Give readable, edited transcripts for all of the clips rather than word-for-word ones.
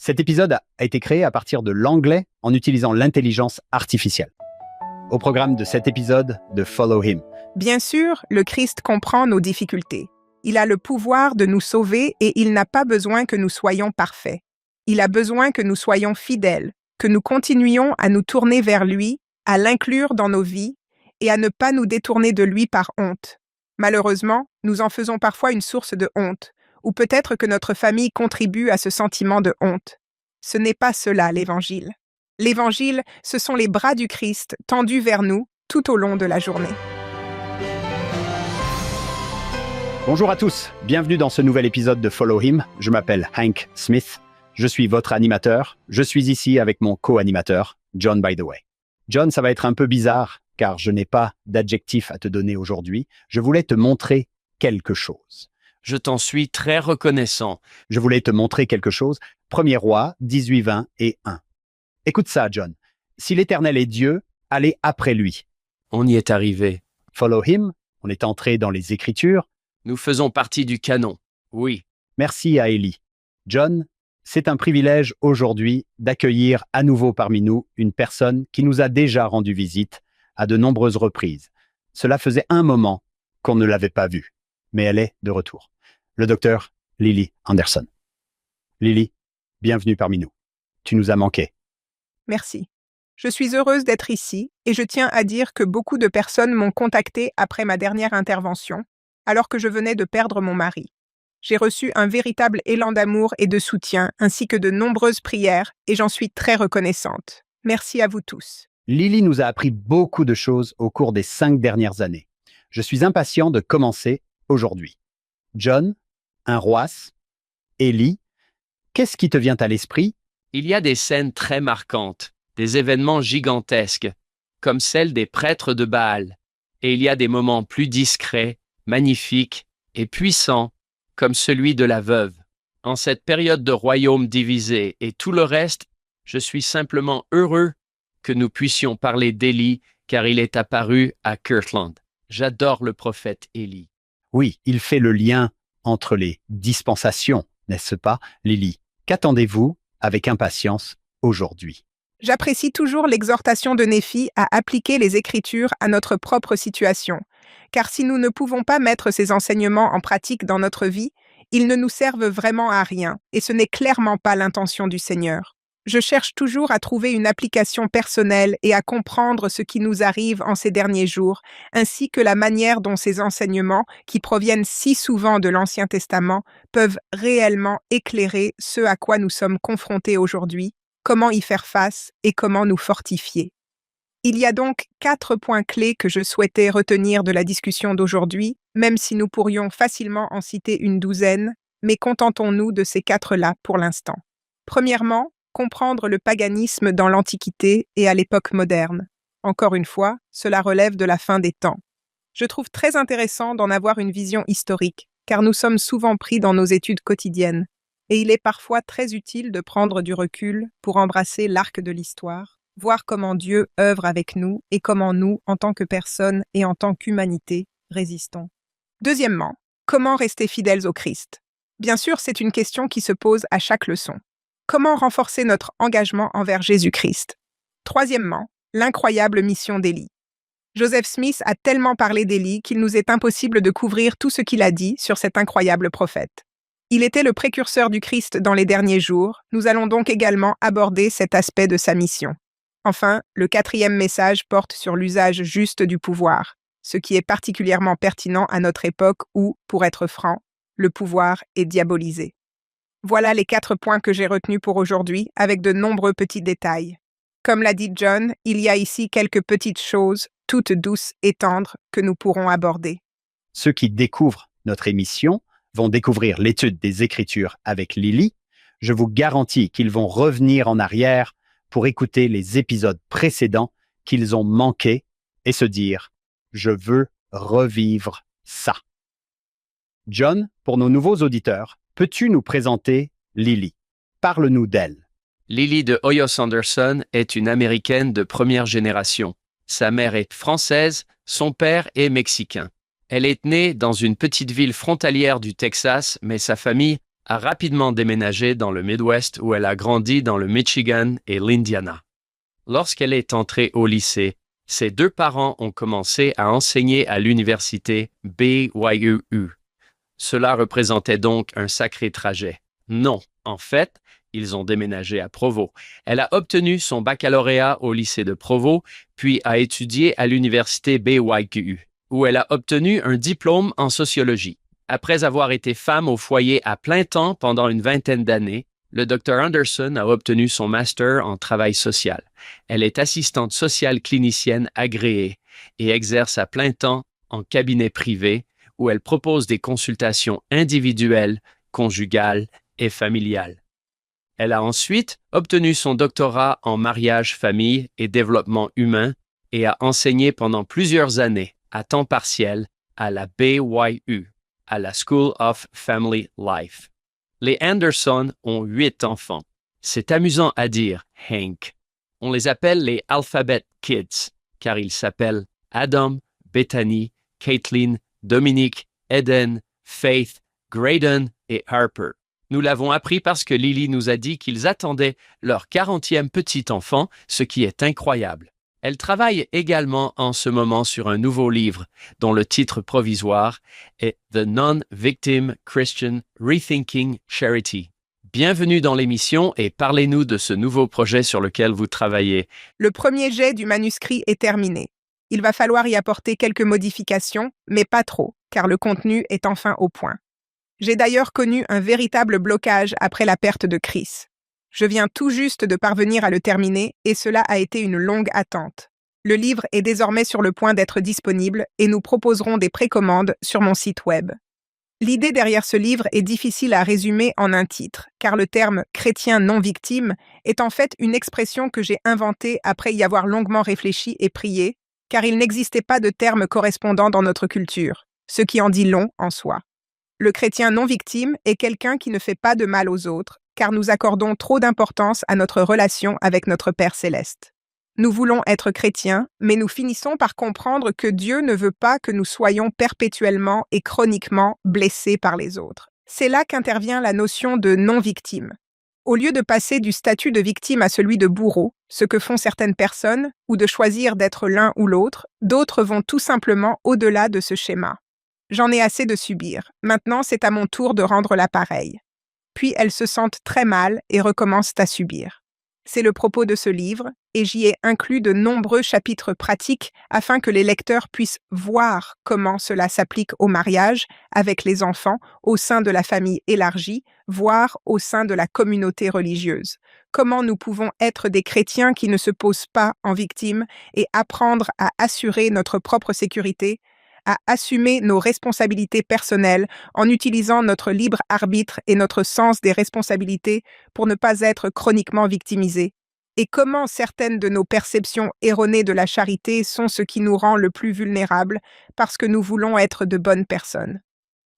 Cet épisode a été créé à partir de l'anglais en utilisant l'intelligence artificielle. Au programme de cet épisode de Follow Him. Bien sûr, le Christ comprend nos difficultés. Il a le pouvoir de nous sauver et il n'a pas besoin que nous soyons parfaits. Il a besoin que nous soyons fidèles, que nous continuions à nous tourner vers lui, à l'inclure dans nos vies et à ne pas nous détourner de lui par honte. Malheureusement, nous en faisons parfois une source de honte, ou peut-être que notre famille contribue à ce sentiment de honte. Ce n'est pas cela l'Évangile. L'Évangile, ce sont les bras du Christ tendus vers nous tout au long de la journée. Bonjour à tous, bienvenue dans ce nouvel épisode de Follow Him. Je m'appelle Hank Smith, je suis votre animateur. Je suis ici avec mon co-animateur, John by the way. John, ça va être un peu bizarre, car je n'ai pas d'adjectif à te donner aujourd'hui. Je voulais te montrer quelque chose. Je t'en suis très reconnaissant. Je voulais te montrer quelque chose. 1er Roi, 18, 20 et 1. Écoute ça, John. Si l'Éternel est Dieu, allez après lui. On y est arrivé. Follow Him, on est entré dans les Écritures. Nous faisons partie du canon. Oui. Merci à Élie. John, c'est un privilège aujourd'hui d'accueillir à nouveau parmi nous une personne qui nous a déjà rendu visite à de nombreuses reprises. Cela faisait un moment qu'on ne l'avait pas vue, mais elle est de retour. Le docteur Lily Anderson. Lily, bienvenue parmi nous. Tu nous as manqué. Merci. Je suis heureuse d'être ici et je tiens à dire que beaucoup de personnes m'ont contactée après ma dernière intervention, alors que je venais de perdre mon mari. J'ai reçu un véritable élan d'amour et de soutien, ainsi que de nombreuses prières, et j'en suis très reconnaissante. Merci à vous tous. Lily nous a appris beaucoup de choses au cours des 5 dernières années. Je suis impatient de commencer aujourd'hui. John, un Roas, Élie, qu'est-ce qui te vient à l'esprit? Il y a des scènes très marquantes, des événements gigantesques, comme celle des prêtres de Baal. Et il y a des moments plus discrets, magnifiques et puissants, comme celui de la veuve. En cette période de royaume divisé et tout le reste, je suis simplement heureux que nous puissions parler d'Élie, car il est apparu à Kirtland. J'adore le prophète Élie. Oui, il fait le lien entre les dispensations, n'est-ce pas, Lily? Qu'attendez-vous avec impatience aujourd'hui? J'apprécie toujours l'exhortation de Néphi à appliquer les Écritures à notre propre situation, car si nous ne pouvons pas mettre ces enseignements en pratique dans notre vie, ils ne nous servent vraiment à rien, et ce n'est clairement pas l'intention du Seigneur. Je cherche toujours à trouver une application personnelle et à comprendre ce qui nous arrive en ces derniers jours, ainsi que la manière dont ces enseignements, qui proviennent si souvent de l'Ancien Testament, peuvent réellement éclairer ce à quoi nous sommes confrontés aujourd'hui, comment y faire face et comment nous fortifier. Il y a donc 4 points clés que je souhaitais retenir de la discussion d'aujourd'hui, même si nous pourrions facilement en citer une douzaine, mais contentons-nous de ces 4-là pour l'instant. Premièrement, comprendre le paganisme dans l'Antiquité et à l'époque moderne. Encore une fois, cela relève de la fin des temps. Je trouve très intéressant d'en avoir une vision historique, car nous sommes souvent pris dans nos études quotidiennes, et il est parfois très utile de prendre du recul pour embrasser l'arc de l'histoire, voir comment Dieu œuvre avec nous et comment nous, en tant que personnes et en tant qu'humanité, résistons. Deuxièmement, comment rester fidèles au Christ? Bien sûr, c'est une question qui se pose à chaque leçon. Comment renforcer notre engagement envers Jésus-Christ? Troisièmement, l'incroyable mission d'Élie. Joseph Smith a tellement parlé d'Élie qu'il nous est impossible de couvrir tout ce qu'il a dit sur cet incroyable prophète. Il était le précurseur du Christ dans les derniers jours, nous allons donc également aborder cet aspect de sa mission. Enfin, le 4e message porte sur l'usage juste du pouvoir, ce qui est particulièrement pertinent à notre époque où, pour être franc, le pouvoir est diabolisé. Voilà les 4 points que j'ai retenus pour aujourd'hui, avec de nombreux petits détails. Comme l'a dit John, il y a ici quelques petites choses, toutes douces et tendres, que nous pourrons aborder. Ceux qui découvrent notre émission vont découvrir l'étude des Écritures avec Lily. Je vous garantis qu'ils vont revenir en arrière pour écouter les épisodes précédents qu'ils ont manqués et se dire « Je veux revivre ça ». John, pour nos nouveaux auditeurs, peux-tu nous présenter Lily? Parle-nous d'elle. Lily de Hoyos Anderson est une Américaine de première génération. Sa mère est française, son père est mexicain. Elle est née dans une petite ville frontalière du Texas, mais sa famille a rapidement déménagé dans le Midwest où elle a grandi dans le Michigan et l'Indiana. Lorsqu'elle est entrée au lycée, ses deux parents ont commencé à enseigner à l'université BYU. Cela représentait donc un sacré trajet. Non, en fait, ils ont déménagé à Provo. Elle a obtenu son baccalauréat au lycée de Provo, puis a étudié à l'université BYU, où elle a obtenu un diplôme en sociologie. Après avoir été femme au foyer à plein temps pendant une vingtaine d'années, le Dr Anderson a obtenu son master en travail social. Elle est assistante sociale clinicienne agréée et exerce à plein temps en cabinet privé où elle propose des consultations individuelles, conjugales et familiales. Elle a ensuite obtenu son doctorat en mariage, famille et développement humain et a enseigné pendant plusieurs années à temps partiel à la BYU, à la School of Family Life. Les Anderson ont 8 enfants. C'est amusant à dire, Hank. On les appelle les Alphabet Kids, car ils s'appellent Adam, Bethany, Caitlin, Dominique, Eden, Faith, Graydon et Harper. Nous l'avons appris parce que Lily nous a dit qu'ils attendaient leur 40e petit enfant, ce qui est incroyable. Elle travaille également en ce moment sur un nouveau livre, dont le titre provisoire est The Non-Victim Christian Rethinking Charity. Bienvenue dans l'émission et parlez-nous de ce nouveau projet sur lequel vous travaillez. Le premier jet du manuscrit est terminé. Il va falloir y apporter quelques modifications, mais pas trop, car le contenu est enfin au point. J'ai d'ailleurs connu un véritable blocage après la perte de Chris. Je viens tout juste de parvenir à le terminer et cela a été une longue attente. Le livre est désormais sur le point d'être disponible et nous proposerons des précommandes sur mon site web. L'idée derrière ce livre est difficile à résumer en un titre, car le terme « chrétien non victime » est en fait une expression que j'ai inventée après y avoir longuement réfléchi et prié, car il n'existait pas de terme correspondant dans notre culture, ce qui en dit long en soi. Le chrétien non victime est quelqu'un qui ne fait pas de mal aux autres, car nous accordons trop d'importance à notre relation avec notre Père céleste. Nous voulons être chrétiens, mais nous finissons par comprendre que Dieu ne veut pas que nous soyons perpétuellement et chroniquement blessés par les autres. C'est là qu'intervient la notion de non-victime. Au lieu de passer du statut de victime à celui de bourreau, ce que font certaines personnes, ou de choisir d'être l'un ou l'autre, d'autres vont tout simplement au-delà de ce schéma. J'en ai assez de subir. Maintenant, c'est à mon tour de rendre l'appareil. Puis elles se sentent très mal et recommencent à subir. C'est le propos de ce livre, et j'y ai inclus de nombreux chapitres pratiques afin que les lecteurs puissent voir comment cela s'applique au mariage, avec les enfants, au sein de la famille élargie, voire au sein de la communauté religieuse. Comment nous pouvons être des chrétiens qui ne se posent pas en victime et apprendre à assurer notre propre sécurité, à assumer nos responsabilités personnelles en utilisant notre libre arbitre et notre sens des responsabilités pour ne pas être chroniquement victimisés. Et comment certaines de nos perceptions erronées de la charité sont ce qui nous rend le plus vulnérables parce que nous voulons être de bonnes personnes.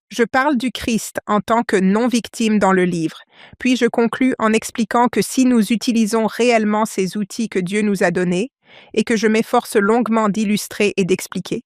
Je parle du Christ en tant que non-victime dans le livre, puis je conclus en expliquant que si nous utilisons réellement ces outils que Dieu nous a donnés, et que je m'efforce longuement d'illustrer et d'expliquer,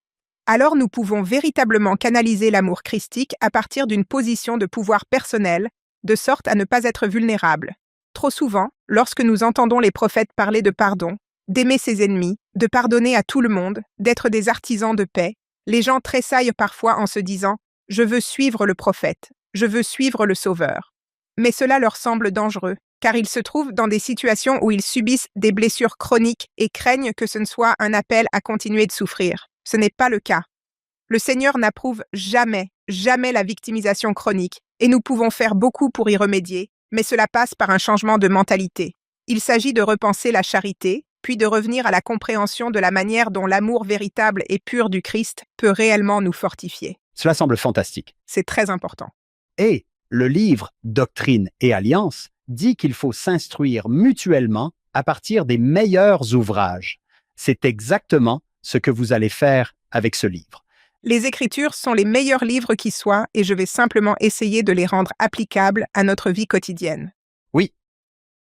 alors nous pouvons véritablement canaliser l'amour christique à partir d'une position de pouvoir personnel, de sorte à ne pas être vulnérables. Trop souvent, lorsque nous entendons les prophètes parler de pardon, d'aimer ses ennemis, de pardonner à tout le monde, d'être des artisans de paix, les gens tressaillent parfois en se disant « Je veux suivre le prophète, je veux suivre le Sauveur ». Mais cela leur semble dangereux, car ils se trouvent dans des situations où ils subissent des blessures chroniques et craignent que ce ne soit un appel à continuer de souffrir. Ce n'est pas le cas. Le Seigneur n'approuve jamais la victimisation chronique, et nous pouvons faire beaucoup pour y remédier, mais cela passe par un changement de mentalité. Il s'agit de repenser la charité, puis de revenir à la compréhension de la manière dont l'amour véritable et pur du Christ peut réellement nous fortifier. Cela semble fantastique. C'est très important. Et le livre Doctrine et Alliance dit qu'il faut s'instruire mutuellement à partir des meilleurs ouvrages. C'est exactement ce que vous allez faire avec ce livre. Les Écritures sont les meilleurs livres qui soient et je vais simplement essayer de les rendre applicables à notre vie quotidienne. Oui.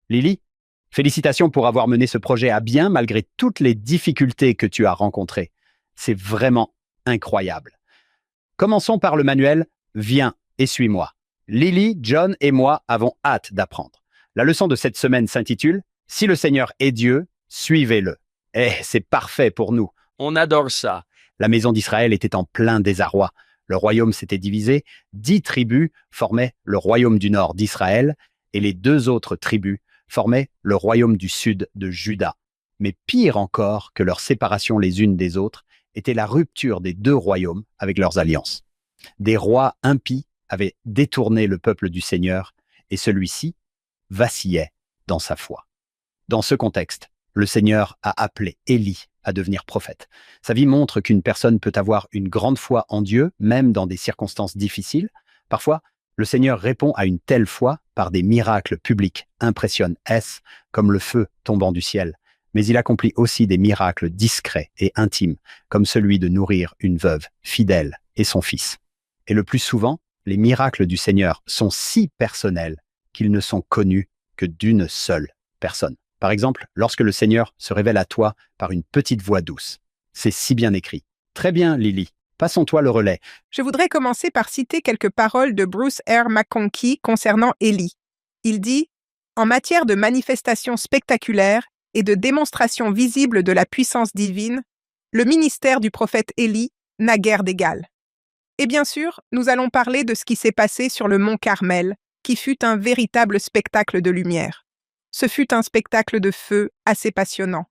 Lily, félicitations pour avoir mené ce projet à bien malgré toutes les difficultés que tu as rencontrées. C'est vraiment incroyable. Commençons par le manuel « Viens et suis-moi ». Lily, John et moi avons hâte d'apprendre. La leçon de cette semaine s'intitule « Si le Seigneur est Dieu, suivez-le ». Eh, c'est parfait pour nous. On adore ça. La maison d'Israël était en plein désarroi. Le royaume s'était divisé, 10 tribus formaient le royaume du nord d'Israël et les 2 autres tribus formaient le royaume du sud de Juda. Mais pire encore que leur séparation les unes des autres était la rupture des 2 royaumes avec leurs alliances. Des rois impies avaient détourné le peuple du Seigneur et celui-ci vacillait dans sa foi. Dans ce contexte, le Seigneur a appelé Élie à devenir prophète. Sa vie montre qu'une personne peut avoir une grande foi en Dieu, même dans des circonstances difficiles. Parfois, le Seigneur répond à une telle foi par des miracles publics impressionnent-est, comme le feu tombant du ciel. Mais il accomplit aussi des miracles discrets et intimes, comme celui de nourrir une veuve fidèle et son fils. Et le plus souvent, les miracles du Seigneur sont si personnels qu'ils ne sont connus que d'une seule personne. Par exemple, lorsque le Seigneur se révèle à toi par une petite voix douce. C'est si bien écrit. Très bien, Lily. Passons-toi le relais. Je voudrais commencer par citer quelques paroles de Bruce R. McConkie concernant Élie. Il dit « En matière de manifestations spectaculaires et de démonstrations visibles de la puissance divine, le ministère du prophète Élie n'a guère d'égal. » Et bien sûr, nous allons parler de ce qui s'est passé sur le mont Carmel, qui fut un véritable spectacle de lumière. Ce fut un spectacle de feu assez passionnant.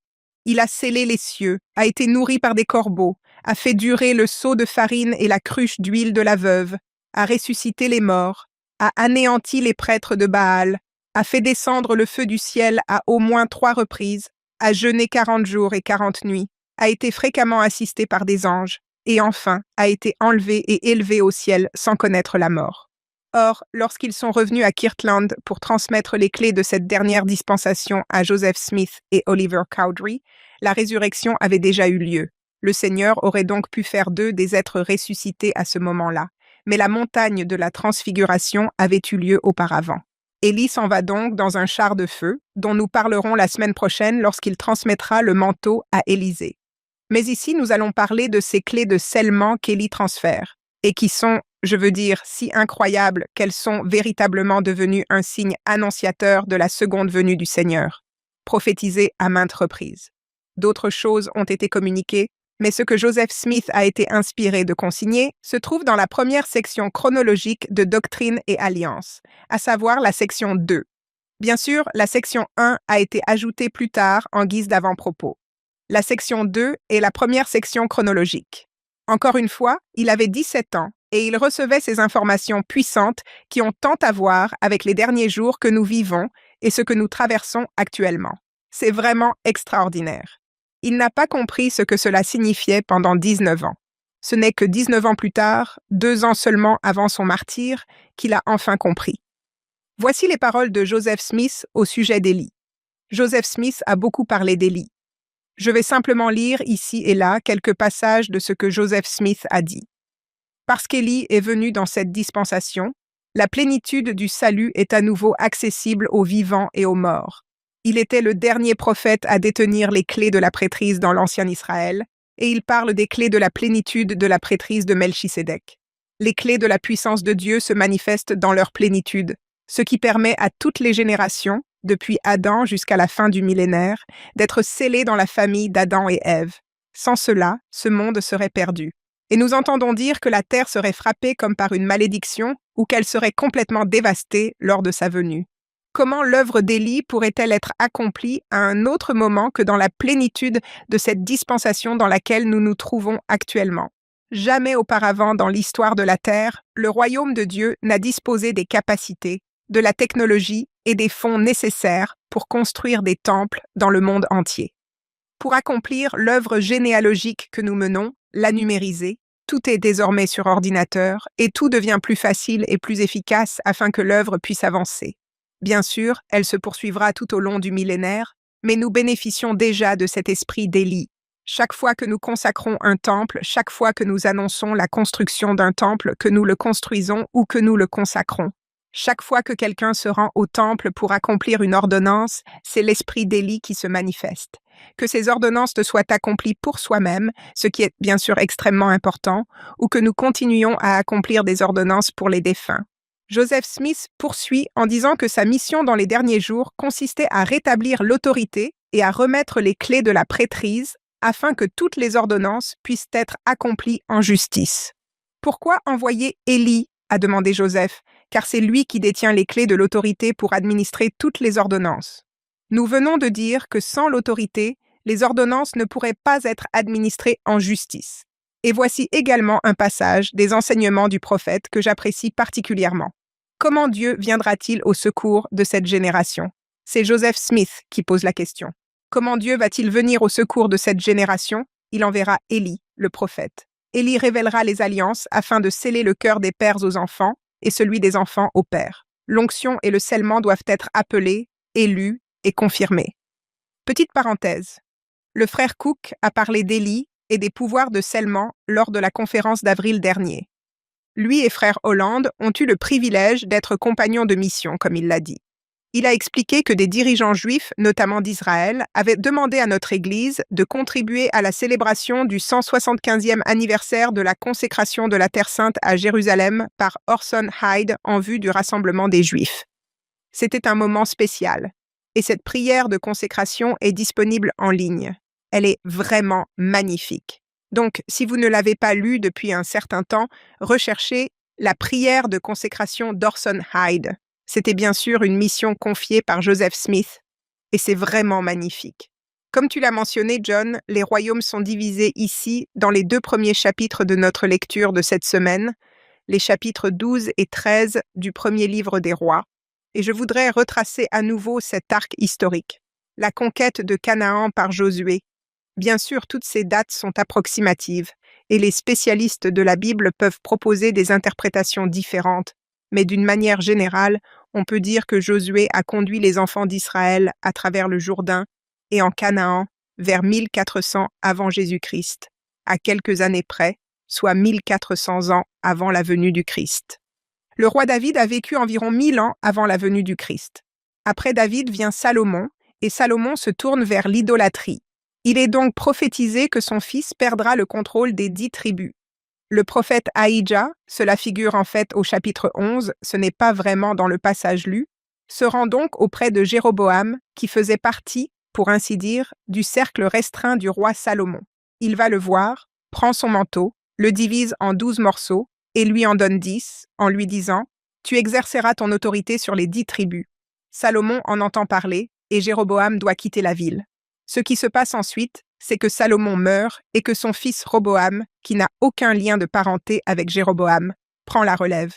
Il a scellé les cieux, a été nourri par des corbeaux, a fait durer le seau de farine et la cruche d'huile de la veuve, a ressuscité les morts, a anéanti les prêtres de Baal, a fait descendre le feu du ciel à au moins 3 reprises, a jeûné 40 jours et 40 nuits, a été fréquemment assisté par des anges, et enfin a été enlevé et élevé au ciel sans connaître la mort. Or, lorsqu'ils sont revenus à Kirtland pour transmettre les clés de cette dernière dispensation à Joseph Smith et Oliver Cowdery, la résurrection avait déjà eu lieu. Le Seigneur aurait donc pu faire d'eux des êtres ressuscités à ce moment-là, mais la montagne de la transfiguration avait eu lieu auparavant. Élie s'en va donc dans un char de feu, dont nous parlerons la semaine prochaine lorsqu'il transmettra le manteau à Élisée. Mais ici, nous allons parler de ces clés de scellement qu'Élie transfère, et qui sont, je veux dire, si incroyables qu'elles sont véritablement devenues un signe annonciateur de la seconde venue du Seigneur, prophétisé à maintes reprises. D'autres choses ont été communiquées, mais ce que Joseph Smith a été inspiré de consigner se trouve dans la première section chronologique de Doctrine et Alliance, à savoir la section 2. Bien sûr, la section 1 a été ajoutée plus tard en guise d'avant-propos. La section 2 est la première section chronologique. Encore une fois, il avait 17 ans et il recevait ces informations puissantes qui ont tant à voir avec les derniers jours que nous vivons et ce que nous traversons actuellement. C'est vraiment extraordinaire. Il n'a pas compris ce que cela signifiait pendant 19 ans. Ce n'est que 19 ans plus tard, 2 ans seulement avant son martyre, qu'il a enfin compris. Voici les paroles de Joseph Smith au sujet d'Élie. Joseph Smith a beaucoup parlé d'Élie. Je vais simplement lire ici et là quelques passages de ce que Joseph Smith a dit. Parce qu'Élie est venu dans cette dispensation, la plénitude du salut est à nouveau accessible aux vivants et aux morts. Il était le dernier prophète à détenir les clés de la prêtrise dans l'ancien Israël, et il parle des clés de la plénitude de la prêtrise de Melchisédek. Les clés de la puissance de Dieu se manifestent dans leur plénitude, ce qui permet à toutes les générations, depuis Adam jusqu'à la fin du millénaire, d'être scellées dans la famille d'Adam et Ève. Sans cela, ce monde serait perdu. Et nous entendons dire que la terre serait frappée comme par une malédiction ou qu'elle serait complètement dévastée lors de sa venue. Comment l'œuvre d'Élie pourrait-elle être accomplie à un autre moment que dans la plénitude de cette dispensation dans laquelle nous nous trouvons actuellement? Jamais auparavant dans l'histoire de la terre, le royaume de Dieu n'a disposé des capacités, de la technologie et des fonds nécessaires pour construire des temples dans le monde entier. Pour accomplir l'œuvre généalogique que nous menons, la numériser, tout est désormais sur ordinateur et tout devient plus facile et plus efficace afin que l'œuvre puisse avancer. Bien sûr, elle se poursuivra tout au long du millénaire, mais nous bénéficions déjà de cet esprit d'Élie. Chaque fois que nous consacrons un temple, chaque fois que nous annonçons la construction d'un temple, que nous le construisons ou que nous le consacrons, chaque fois que quelqu'un se rend au temple pour accomplir une ordonnance, c'est l'esprit d'Élie qui se manifeste. Que ces ordonnances soient accomplies pour soi-même, ce qui est bien sûr extrêmement important, ou que nous continuions à accomplir des ordonnances pour les défunts. Joseph Smith poursuit en disant que sa mission dans les derniers jours consistait à rétablir l'autorité et à remettre les clés de la prêtrise afin que toutes les ordonnances puissent être accomplies en justice. Pourquoi envoyer Élie a demandé Joseph, car c'est lui qui détient les clés de l'autorité pour administrer toutes les ordonnances. Nous venons de dire que sans l'autorité, les ordonnances ne pourraient pas être administrées en justice. Et voici également un passage des enseignements du prophète que j'apprécie particulièrement. Comment Dieu viendra-t-il au secours de cette génération? C'est Joseph Smith qui pose la question. Comment Dieu va-t-il venir au secours de cette génération? Il enverra Élie, le prophète. Élie révélera les alliances afin de sceller le cœur des pères aux enfants et celui des enfants aux pères. L'onction et le scellement doivent être appelés, élus et confirmés. Petite parenthèse. Le frère Cook a parlé d'Élie et des pouvoirs de scellement lors de la conférence d'avril dernier. Lui et frère Holland ont eu le privilège d'être compagnons de mission, comme il l'a dit. Il a expliqué que des dirigeants juifs, notamment d'Israël, avaient demandé à notre Église de contribuer à la célébration du 175e anniversaire de la consécration de la Terre Sainte à Jérusalem par Orson Hyde en vue du rassemblement des Juifs. C'était un moment spécial, et cette prière de consécration est disponible en ligne. Elle est vraiment magnifique. Donc, si vous ne l'avez pas lue depuis un certain temps, recherchez la prière de consécration d'Orson Hyde. C'était bien sûr une mission confiée par Joseph Smith, et c'est vraiment magnifique. Comme tu l'as mentionné, John, les royaumes sont divisés ici dans les 2 premiers chapitres de notre lecture de cette semaine, les chapitres 12 et 13 du premier livre des rois, et je voudrais retracer à nouveau cet arc historique. La conquête de Canaan par Josué. Bien sûr, toutes ces dates sont approximatives, et les spécialistes de la Bible peuvent proposer des interprétations différentes, mais d'une manière générale, on peut dire que Josué a conduit les enfants d'Israël à travers le Jourdain et en Canaan vers 1400 avant Jésus-Christ, à quelques années près, soit 1400 ans avant la venue du Christ. Le roi David a vécu environ 1000 ans avant la venue du Christ. Après David vient Salomon, et Salomon se tourne vers l'idolâtrie. Il est donc prophétisé que son fils perdra le contrôle des 10 tribus. Le prophète Ahijah, cela figure en fait au chapitre 11, ce n'est pas vraiment dans le passage lu, se rend donc auprès de Jéroboam, qui faisait partie, pour ainsi dire, du cercle restreint du roi Salomon. Il va le voir, prend son manteau, le divise en 12 morceaux, et lui en donne 10, en lui disant « Tu exerceras ton autorité sur les 10 tribus ». Salomon en entend parler, et Jéroboam doit quitter la ville. Ce qui se passe ensuite, c'est que Salomon meurt et que son fils Roboam, qui n'a aucun lien de parenté avec Jéroboam, prend la relève.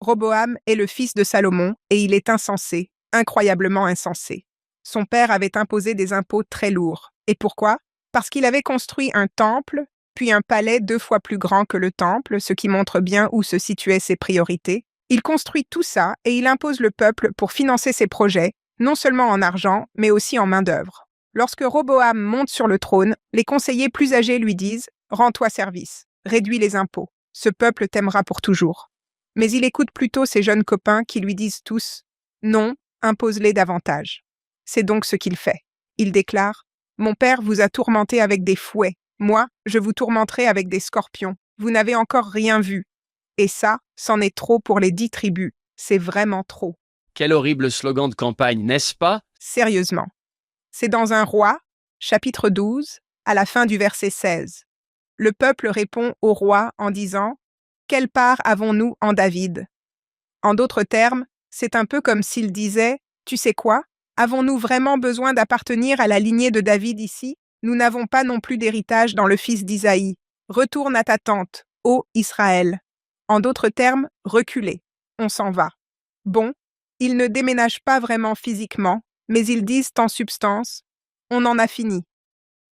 Roboam est le fils de Salomon et il est insensé, incroyablement insensé. Son père avait imposé des impôts très lourds. Et pourquoi? Parce qu'il avait construit un temple, puis un palais 2 fois plus grand que le temple, ce qui montre bien où se situaient ses priorités. Il construit tout ça et il impose le peuple pour financer ses projets, non seulement en argent, mais aussi en main-d'œuvre. Lorsque Roboam monte sur le trône, les conseillers plus âgés lui disent « Rends-toi service, réduis les impôts, ce peuple t'aimera pour toujours ». Mais il écoute plutôt ses jeunes copains qui lui disent tous « Non, impose-les davantage ». C'est donc ce qu'il fait. Il déclare « Mon père vous a tourmenté avec des fouets, moi, je vous tourmenterai avec des scorpions, vous n'avez encore rien vu. Et ça, c'en est trop pour les 10 tribus, c'est vraiment trop. » Quel horrible slogan de campagne, n'est-ce pas? Sérieusement. C'est dans un roi, chapitre 12, à la fin du verset 16. Le peuple répond au roi en disant « Quelle part avons-nous en David ?» En d'autres termes, c'est un peu comme s'il disait « Tu sais quoi? Avons-nous vraiment besoin d'appartenir à la lignée de David ici? Nous n'avons pas non plus d'héritage dans le fils d'Isaïe. Retourne à ta tente, ô Israël. » En d'autres termes, reculez. On s'en va. Bon, ils ne déménagent pas vraiment physiquement, mais ils disent en substance « On en a fini.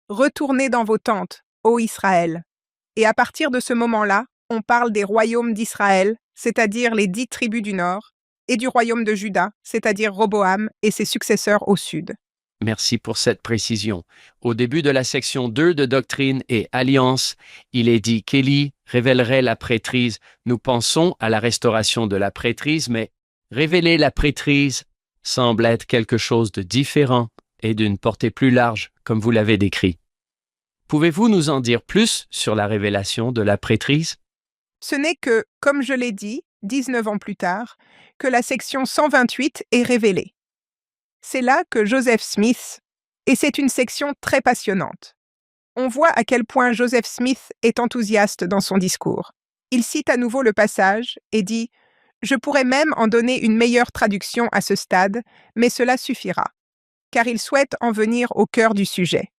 Retournez dans vos tentes, ô Israël. » Et à partir de ce moment-là, on parle des royaumes d'Israël, c'est-à-dire les 10 tribus du nord, et du royaume de Juda, c'est-à-dire Roboam et ses successeurs au sud. Merci pour cette précision. Au début de la section 2 de Doctrine et Alliance, il est dit qu'Élie révélerait la prêtrise. Nous pensons à la restauration de la prêtrise, mais révéler la prêtrise semble être quelque chose de différent et d'une portée plus large, comme vous l'avez décrit. Pouvez-vous nous en dire plus sur la révélation de la prêtrise? Ce n'est que, comme je l'ai dit, 19 ans plus tard, que la section 128 est révélée. C'est là que Joseph Smith, et c'est une section très passionnante. On voit à quel point Joseph Smith est enthousiaste dans son discours. Il cite à nouveau le passage et dit « Je pourrais même en donner une meilleure traduction à ce stade, mais cela suffira. » Car il souhaite en venir au cœur du sujet.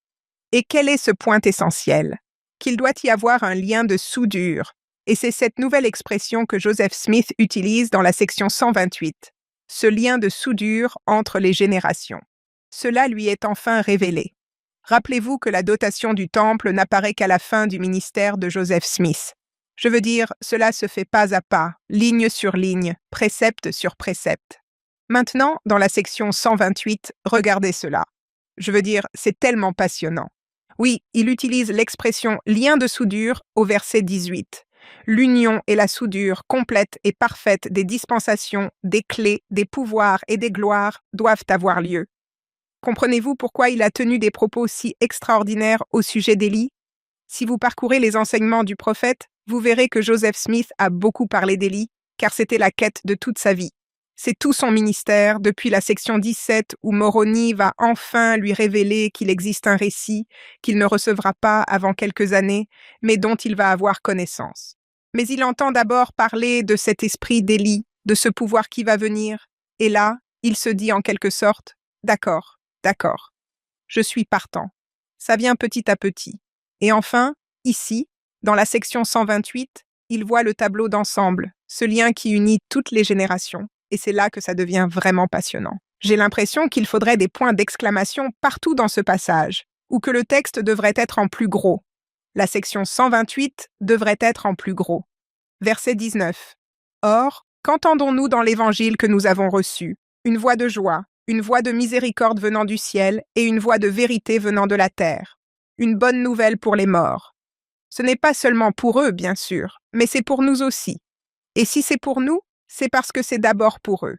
Et quel est ce point essentiel? Qu'il doit y avoir un lien de soudure. Et c'est cette nouvelle expression que Joseph Smith utilise dans la section 128. Ce lien de soudure entre les générations. Cela lui est enfin révélé. Rappelez-vous que la dotation du temple n'apparaît qu'à la fin du ministère de Joseph Smith. Je veux dire, cela se fait pas à pas, ligne sur ligne, précepte sur précepte. Maintenant, dans la section 128, regardez cela. Je veux dire, c'est tellement passionnant. Oui, il utilise l'expression « lien de soudure » au verset 18. L'union et la soudure complète et parfaite des dispensations, des clés, des pouvoirs et des gloires doivent avoir lieu. Comprenez-vous pourquoi il a tenu des propos si extraordinaires au sujet d'Élie? Si vous parcourez les enseignements du prophète, vous verrez que Joseph Smith a beaucoup parlé d'Élie, car c'était la quête de toute sa vie. C'est tout son ministère, depuis la section 17 où Moroni va enfin lui révéler qu'il existe un récit qu'il ne recevra pas avant quelques années, mais dont il va avoir connaissance. Mais il entend d'abord parler de cet esprit d'Élie, de ce pouvoir qui va venir, et là, il se dit en quelque sorte « D'accord, d'accord, je suis partant. » Ça vient petit à petit. Et enfin, ici, dans la section 128, il voit le tableau d'ensemble, ce lien qui unit toutes les générations. Et c'est là que ça devient vraiment passionnant. J'ai l'impression qu'il faudrait des points d'exclamation partout dans ce passage, ou que le texte devrait être en plus gros. La section 128 devrait être en plus gros. Verset 19. Or, qu'entendons-nous dans l'évangile que nous avons reçu? Une voix de joie, une voix de miséricorde venant du ciel et une voix de vérité venant de la terre. Une bonne nouvelle pour les morts. Ce n'est pas seulement pour eux, bien sûr, mais c'est pour nous aussi. Et si c'est pour nous, c'est parce que c'est d'abord pour eux.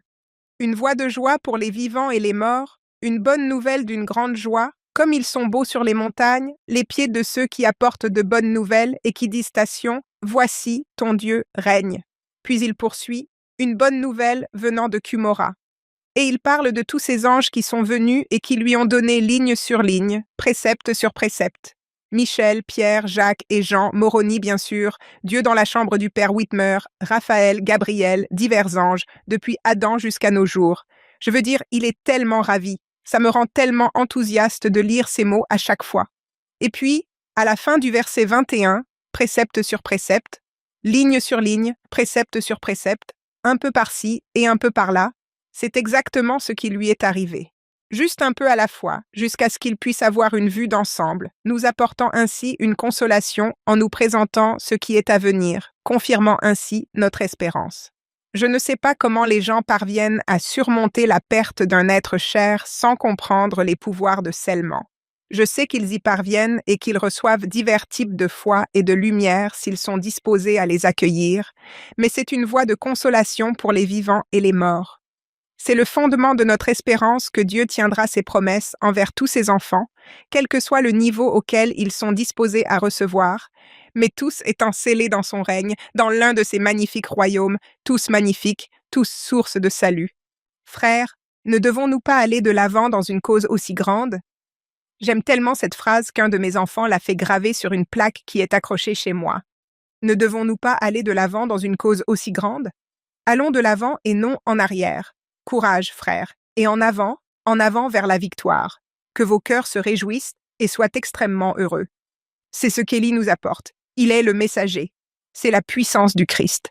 Une voix de joie pour les vivants et les morts, une bonne nouvelle d'une grande joie, comme ils sont beaux sur les montagnes, les pieds de ceux qui apportent de bonnes nouvelles et qui disent à Sion, « Voici, ton Dieu règne. » Puis il poursuit, une bonne nouvelle venant de Cumorah. Et il parle de tous ces anges qui sont venus et qui lui ont donné ligne sur ligne, précepte sur précepte. Michel, Pierre, Jacques et Jean, Moroni bien sûr, Dieu dans la chambre du père Whitmer, Raphaël, Gabriel, divers anges, depuis Adam jusqu'à nos jours. Je veux dire, il est tellement ravi. Ça me rend tellement enthousiaste de lire ces mots à chaque fois. Et puis, à la fin du verset 21, précepte sur précepte, ligne sur ligne, précepte sur précepte, un peu par-ci et un peu par-là, c'est exactement ce qui lui est arrivé. Juste un peu à la fois, jusqu'à ce qu'il puisse avoir une vue d'ensemble, nous apportant ainsi une consolation en nous présentant ce qui est à venir, confirmant ainsi notre espérance. Je ne sais pas comment les gens parviennent à surmonter la perte d'un être cher sans comprendre les pouvoirs de scellement. Je sais qu'ils y parviennent et qu'ils reçoivent divers types de foi et de lumière s'ils sont disposés à les accueillir, mais c'est une voie de consolation pour les vivants et les morts. C'est le fondement de notre espérance que Dieu tiendra ses promesses envers tous ses enfants, quel que soit le niveau auquel ils sont disposés à recevoir, mais tous étant scellés dans son règne, dans l'un de ses magnifiques royaumes, tous magnifiques, tous source de salut. Frères, ne devons-nous pas aller de l'avant dans une cause aussi grande? J'aime tellement cette phrase qu'un de mes enfants l'a fait graver sur une plaque qui est accrochée chez moi. Ne devons-nous pas aller de l'avant dans une cause aussi grande? Allons de l'avant et non en arrière. Courage, frères, et en avant vers la victoire. Que vos cœurs se réjouissent et soient extrêmement heureux. C'est ce qu'Élie nous apporte. Il est le messager. C'est la puissance du Christ.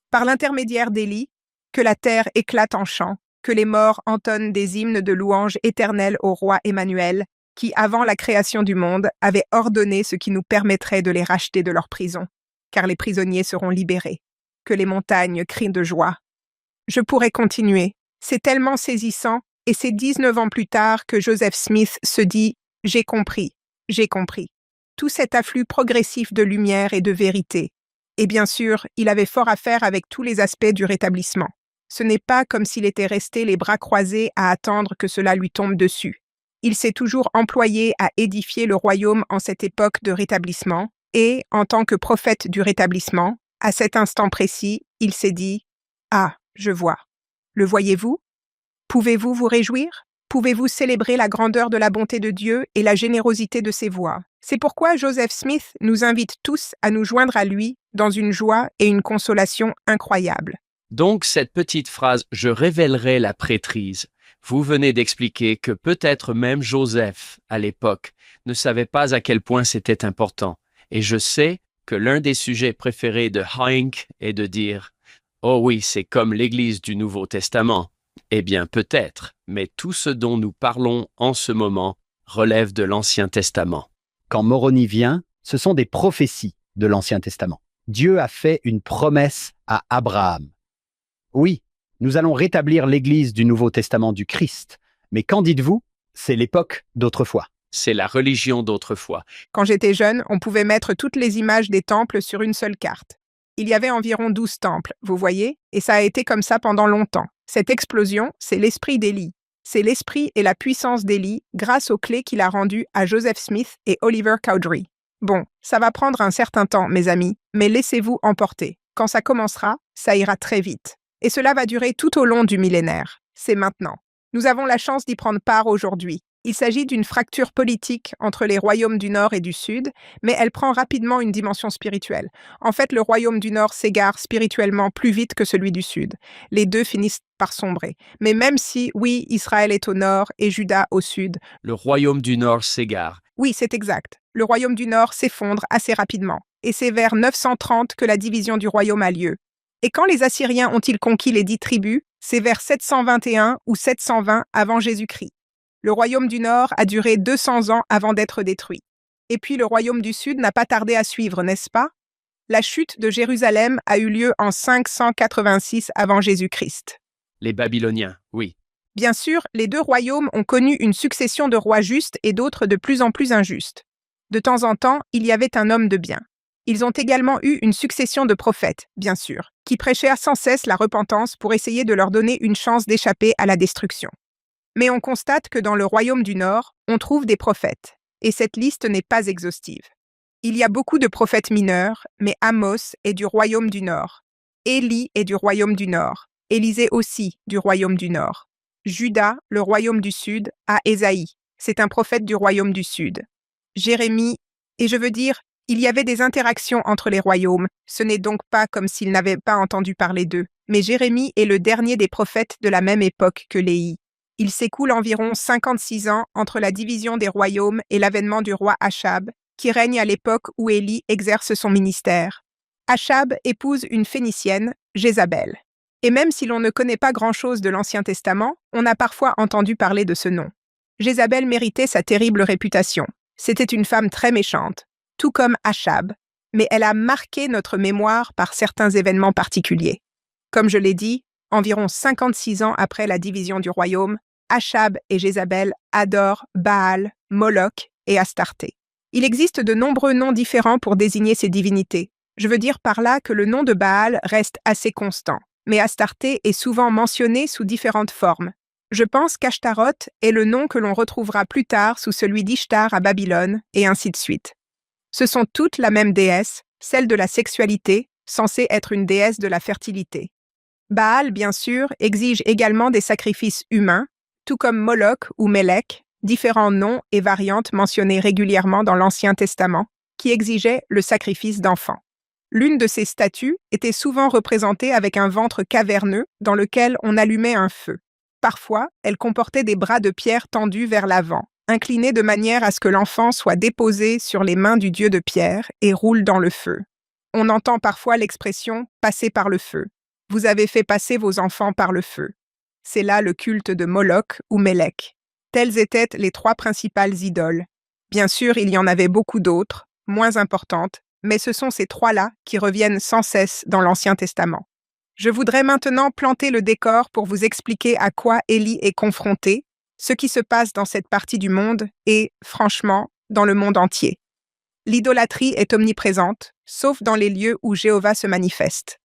Par l'intermédiaire d'Élie, que la terre éclate en chants, que les morts entonnent des hymnes de louange éternelle au roi Emmanuel, qui, avant la création du monde, avait ordonné ce qui nous permettrait de les racheter de leur prison, car les prisonniers seront libérés. Que les montagnes crient de joie. Je pourrais continuer. C'est tellement saisissant, et c'est 19 ans plus tard que Joseph Smith se dit « J'ai compris, j'ai compris ». Tout cet afflux progressif de lumière et de vérité. Et bien sûr, il avait fort à faire avec tous les aspects du rétablissement. Ce n'est pas comme s'il était resté les bras croisés à attendre que cela lui tombe dessus. Il s'est toujours employé à édifier le royaume en cette époque de rétablissement, et, en tant que prophète du rétablissement, à cet instant précis, il s'est dit Ah, je vois. Le voyez-vous? Pouvez-vous vous réjouir? Pouvez-vous célébrer la grandeur de la bonté de Dieu et la générosité de ses voies? C'est pourquoi Joseph Smith nous invite tous à nous joindre à lui dans une joie et une consolation incroyables. Donc cette petite phrase « Je révélerai la prêtrise », vous venez d'expliquer que peut-être même Joseph, à l'époque, ne savait pas à quel point c'était important. Et je sais que l'un des sujets préférés de Hank est de dire « Oh oui, c'est comme l'Église du Nouveau Testament ». Eh bien peut-être, mais tout ce dont nous parlons en ce moment relève de l'Ancien Testament. Quand Moroni vient, ce sont des prophéties de l'Ancien Testament. Dieu a fait une promesse à Abraham. Oui, nous allons rétablir l'Église du Nouveau Testament du Christ. Mais qu'en dites-vous? C'est l'époque d'autrefois. C'est la religion d'autrefois. Quand j'étais jeune, on pouvait mettre toutes les images des temples sur une seule carte. Il y avait environ 12 temples, vous voyez, et ça a été comme ça pendant longtemps. Cette explosion, c'est l'esprit d'Élie. C'est l'esprit et la puissance d'Élie grâce aux clés qu'il a rendues à Joseph Smith et Oliver Cowdery. Bon, ça va prendre un certain temps, mes amis, mais laissez-vous emporter. Quand ça commencera, ça ira très vite. Et cela va durer tout au long du millénaire. C'est maintenant. Nous avons la chance d'y prendre part aujourd'hui. Il s'agit d'une fracture politique entre les royaumes du Nord et du Sud, mais elle prend rapidement une dimension spirituelle. En fait, le royaume du Nord s'égare spirituellement plus vite que celui du Sud. Les deux finissent par sombrer. Mais même si, oui, Israël est au Nord et Juda au Sud, Le royaume du Nord s'égare. oui, c'est exact. Le royaume du Nord s'effondre assez rapidement. Et c'est vers 930 que la division du royaume a lieu. Et quand les Assyriens ont-ils conquis les 10 tribus? C'est vers 721 ou 720 avant Jésus-Christ. Le royaume du Nord a duré 200 ans avant d'être détruit. Et puis le royaume du Sud n'a pas tardé à suivre, n'est-ce pas? La chute de Jérusalem a eu lieu en 586 avant Jésus-Christ. Les Babyloniens, oui. Bien sûr, les deux royaumes ont connu une succession de rois justes et d'autres de plus en plus injustes. De temps en temps, il y avait un homme de bien. Ils ont également eu une succession de prophètes, bien sûr, qui prêchèrent sans cesse la repentance pour essayer de leur donner une chance d'échapper à la destruction. Mais on constate que dans le royaume du Nord, on trouve des prophètes, et cette liste n'est pas exhaustive. Il y a beaucoup de prophètes mineurs, mais Amos est du royaume du Nord. Élie est du royaume du Nord. Élisée aussi du royaume du Nord. Juda, le royaume du Sud, a Ésaïe. C'est un prophète du royaume du Sud. Jérémie, et je veux dire, il y avait des interactions entre les royaumes. Ce n'est donc pas comme s'ils n'avaient pas entendu parler d'eux. Mais Jérémie est le dernier des prophètes de la même époque que Léhi. Il s'écoule environ 56 ans entre la division des royaumes et l'avènement du roi Achab, qui règne à l'époque où Élie exerce son ministère. Achab épouse une Phénicienne, Jézabel. Et même si l'on ne connaît pas grand-chose de l'Ancien Testament, on a parfois entendu parler de ce nom. Jézabel méritait sa terrible réputation. C'était une femme très méchante, tout comme Achab, mais elle a marqué notre mémoire par certains événements particuliers. Comme je l'ai dit, environ 56 ans après la division du royaume, Achab et Jézabel adorent Baal, Moloch et Astarté. Il existe de nombreux noms différents pour désigner ces divinités. Je veux dire par là que le nom de Baal reste assez constant, mais Astarté est souvent mentionné sous différentes formes. Je pense qu'Ashtaroth est le nom que l'on retrouvera plus tard sous celui d'Ishtar à Babylone, et ainsi de suite. Ce sont toutes la même déesse, celle de la sexualité, censée être une déesse de la fertilité. Baal, bien sûr, exige également des sacrifices humains, tout comme Moloch ou Mélek, différents noms et variantes mentionnés régulièrement dans l'Ancien Testament, qui exigeaient le sacrifice d'enfants. L'une de ces statues était souvent représentée avec un ventre caverneux dans lequel on allumait un feu. Parfois, elle comportait des bras de pierre tendus vers l'avant, inclinés de manière à ce que l'enfant soit déposé sur les mains du dieu de pierre et roule dans le feu. On entend parfois l'expression « passer par le feu ». Vous avez fait passer vos enfants par le feu. C'est là le culte de Moloch ou Mélek. Telles étaient les 3 principales idoles. Bien sûr, il y en avait beaucoup d'autres, moins importantes, mais ce sont ces 3-là qui reviennent sans cesse dans l'Ancien Testament. Je voudrais maintenant planter le décor pour vous expliquer à quoi Élie est confronté, ce qui se passe dans cette partie du monde et, franchement, dans le monde entier. L'idolâtrie est omniprésente, sauf dans les lieux où Jéhovah se manifeste.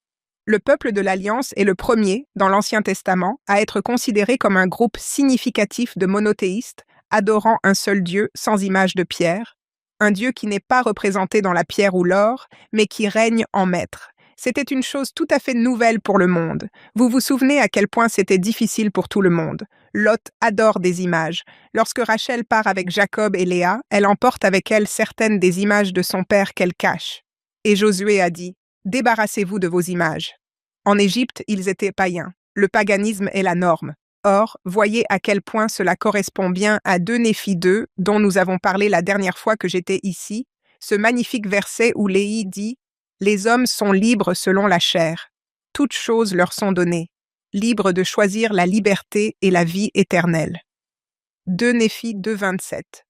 Le peuple de l'Alliance est le premier, dans l'Ancien Testament, à être considéré comme un groupe significatif de monothéistes, adorant un seul Dieu sans image de pierre, un Dieu qui n'est pas représenté dans la pierre ou l'or, mais qui règne en maître. C'était une chose tout à fait nouvelle pour le monde. Vous vous souvenez à quel point c'était difficile pour tout le monde. Lot adore des images. Lorsque Rachel part avec Jacob et Léa, elle emporte avec elle certaines des images de son père qu'elle cache. Et Josué a dit, « Débarrassez-vous de vos images. » En Égypte, ils étaient païens. Le paganisme est la norme. Or, voyez à quel point cela correspond bien à 2 Néphi 2, dont nous avons parlé la dernière fois que j'étais ici, ce magnifique verset où Léhi dit « Les hommes sont libres selon la chair. Toutes choses leur sont données, libres de choisir la liberté et la vie éternelle. » 2 Néphi 2, 27.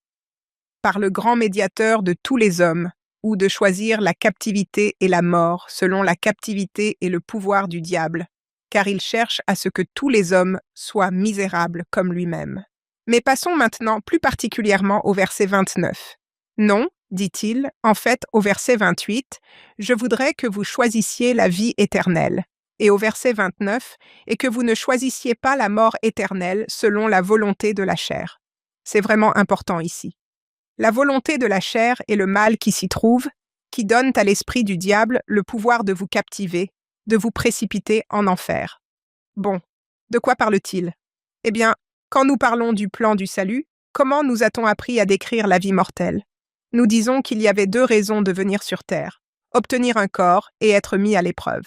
Par le grand médiateur de tous les hommes, ou de choisir la captivité et la mort selon la captivité et le pouvoir du diable, car il cherche à ce que tous les hommes soient misérables comme lui-même. Mais passons maintenant plus particulièrement au verset 29. Non, dit-il, en fait au verset 28, je voudrais que vous choisissiez la vie éternelle. Et au verset 29, et que vous ne choisissiez pas la mort éternelle selon la volonté de la chair. C'est vraiment important ici. La volonté de la chair et le mal qui s'y trouve, qui donnent à l'esprit du diable le pouvoir de vous captiver, de vous précipiter en enfer. Bon, de quoi parle-t-il? Eh bien, quand nous parlons du plan du salut, comment nous a-t-on appris à décrire la vie mortelle? Nous disons qu'il y avait 2 raisons de venir sur terre, obtenir un corps et être mis à l'épreuve.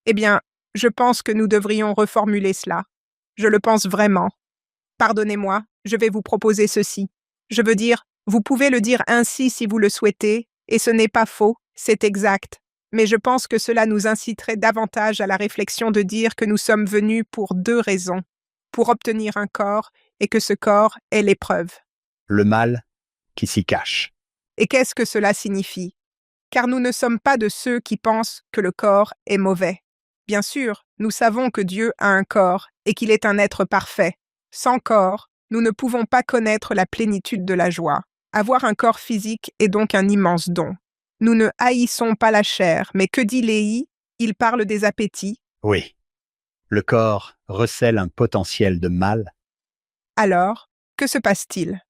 Eh bien, je pense que nous devrions reformuler cela. Je le pense vraiment. Pardonnez-moi, je vais vous proposer ceci. Je veux dire, vous pouvez le dire ainsi si vous le souhaitez, et ce n'est pas faux, c'est exact. Mais je pense que cela nous inciterait davantage à la réflexion de dire que nous sommes venus pour 2 raisons. Pour obtenir un corps, et que ce corps est l'épreuve. Le mal qui s'y cache. Et qu'est-ce que cela signifie? Car nous ne sommes pas de ceux qui pensent que le corps est mauvais. Bien sûr, nous savons que Dieu a un corps et qu'il est un être parfait. Sans corps, nous ne pouvons pas connaître la plénitude de la joie. Avoir un corps physique est donc un immense don. Nous ne haïssons pas la chair, mais que dit Léhi? Il parle des appétits. Oui. Le corps recèle un potentiel de mal. Alors, que se passe-t-il?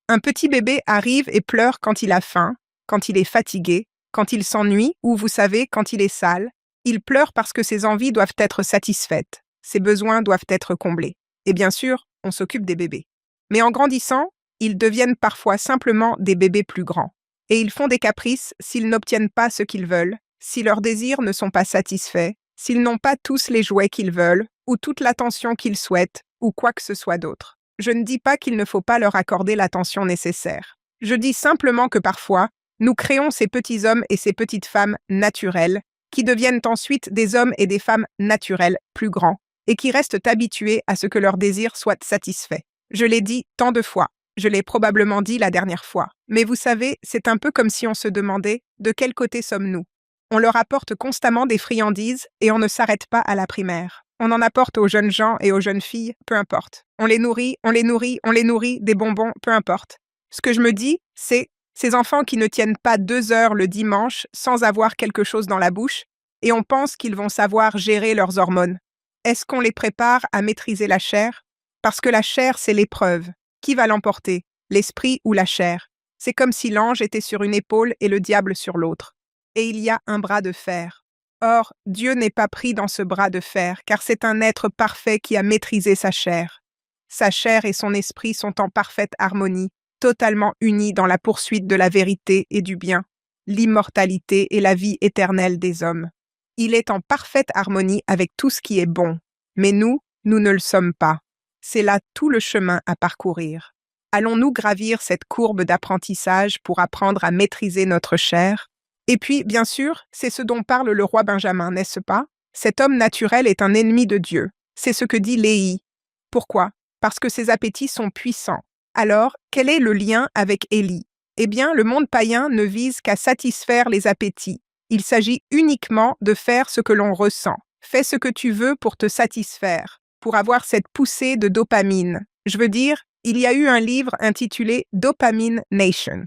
Un petit bébé arrive et pleure quand il a faim, quand il est fatigué, quand il s'ennuie ou, vous savez, quand il est sale. Il pleure parce que ses envies doivent être satisfaites, ses besoins doivent être comblés. Et bien sûr, on s'occupe des bébés. Mais en grandissant, ils deviennent parfois simplement des bébés plus grands. Et ils font des caprices s'ils n'obtiennent pas ce qu'ils veulent, si leurs désirs ne sont pas satisfaits, s'ils n'ont pas tous les jouets qu'ils veulent, ou toute l'attention qu'ils souhaitent, ou quoi que ce soit d'autre. Je ne dis pas qu'il ne faut pas leur accorder l'attention nécessaire. Je dis simplement que parfois, nous créons ces petits hommes et ces petites femmes naturels, qui deviennent ensuite des hommes et des femmes naturels plus grands, et qui restent habitués à ce que leurs désirs soient satisfaits. Je l'ai dit tant de fois. Je l'ai probablement dit la dernière fois. Mais vous savez, c'est un peu comme si on se demandait de quel côté sommes-nous. On leur apporte constamment des friandises et on ne s'arrête pas à la primaire. On en apporte aux jeunes gens et aux jeunes filles, peu importe. On les nourrit, on les nourrit, on les nourrit, des bonbons, peu importe. Ce que je me dis, c'est ces enfants qui ne tiennent pas 2 heures le dimanche sans avoir quelque chose dans la bouche, et on pense qu'ils vont savoir gérer leurs hormones. Est-ce qu'on les prépare à maîtriser la chair? Parce que la chair, c'est l'épreuve. Qui va l'emporter? L'esprit ou la chair? C'est comme si l'ange était sur une épaule et le diable sur l'autre. Et il y a un bras de fer. Or, Dieu n'est pas pris dans ce bras de fer, car c'est un être parfait qui a maîtrisé sa chair. Sa chair et son esprit sont en parfaite harmonie, totalement unis dans la poursuite de la vérité et du bien, l'immortalité et la vie éternelle des hommes. Il est en parfaite harmonie avec tout ce qui est bon. Mais nous ne le sommes pas. C'est là tout le chemin à parcourir. Allons-nous gravir cette courbe d'apprentissage pour apprendre à maîtriser notre chair? Et puis, bien sûr, c'est ce dont parle le roi Benjamin, n'est-ce pas? Cet homme naturel est un ennemi de Dieu. C'est ce que dit Léhi. Pourquoi? Parce que ses appétits sont puissants. Alors, quel est le lien avec Élie? Eh bien, le monde païen ne vise qu'à satisfaire les appétits. Il s'agit uniquement de faire ce que l'on ressent. Fais ce que tu veux pour te satisfaire, pour avoir cette poussée de dopamine. Je veux dire, il y a eu un livre intitulé Dopamine Nation.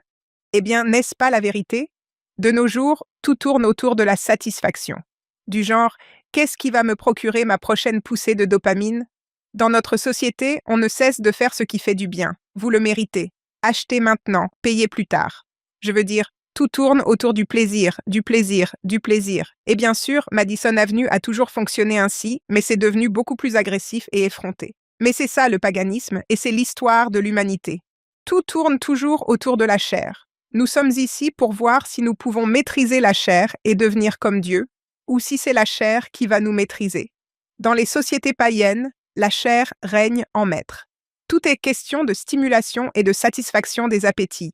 Eh bien, n'est-ce pas la vérité? De nos jours, tout tourne autour de la satisfaction. Du genre, qu'est-ce qui va me procurer ma prochaine poussée de dopamine? Dans notre société, on ne cesse de faire ce qui fait du bien. Vous le méritez. Achetez maintenant, payez plus tard. Je veux dire, Tout tourne autour du plaisir, du plaisir, du plaisir. Et bien sûr, Madison Avenue a toujours fonctionné ainsi, mais c'est devenu beaucoup plus agressif et effronté. Mais c'est ça le paganisme, et c'est l'histoire de l'humanité. Tout tourne toujours autour de la chair. Nous sommes ici pour voir si nous pouvons maîtriser la chair et devenir comme Dieu, ou si c'est la chair qui va nous maîtriser. Dans les sociétés païennes, la chair règne en maître. Tout est question de stimulation et de satisfaction des appétits.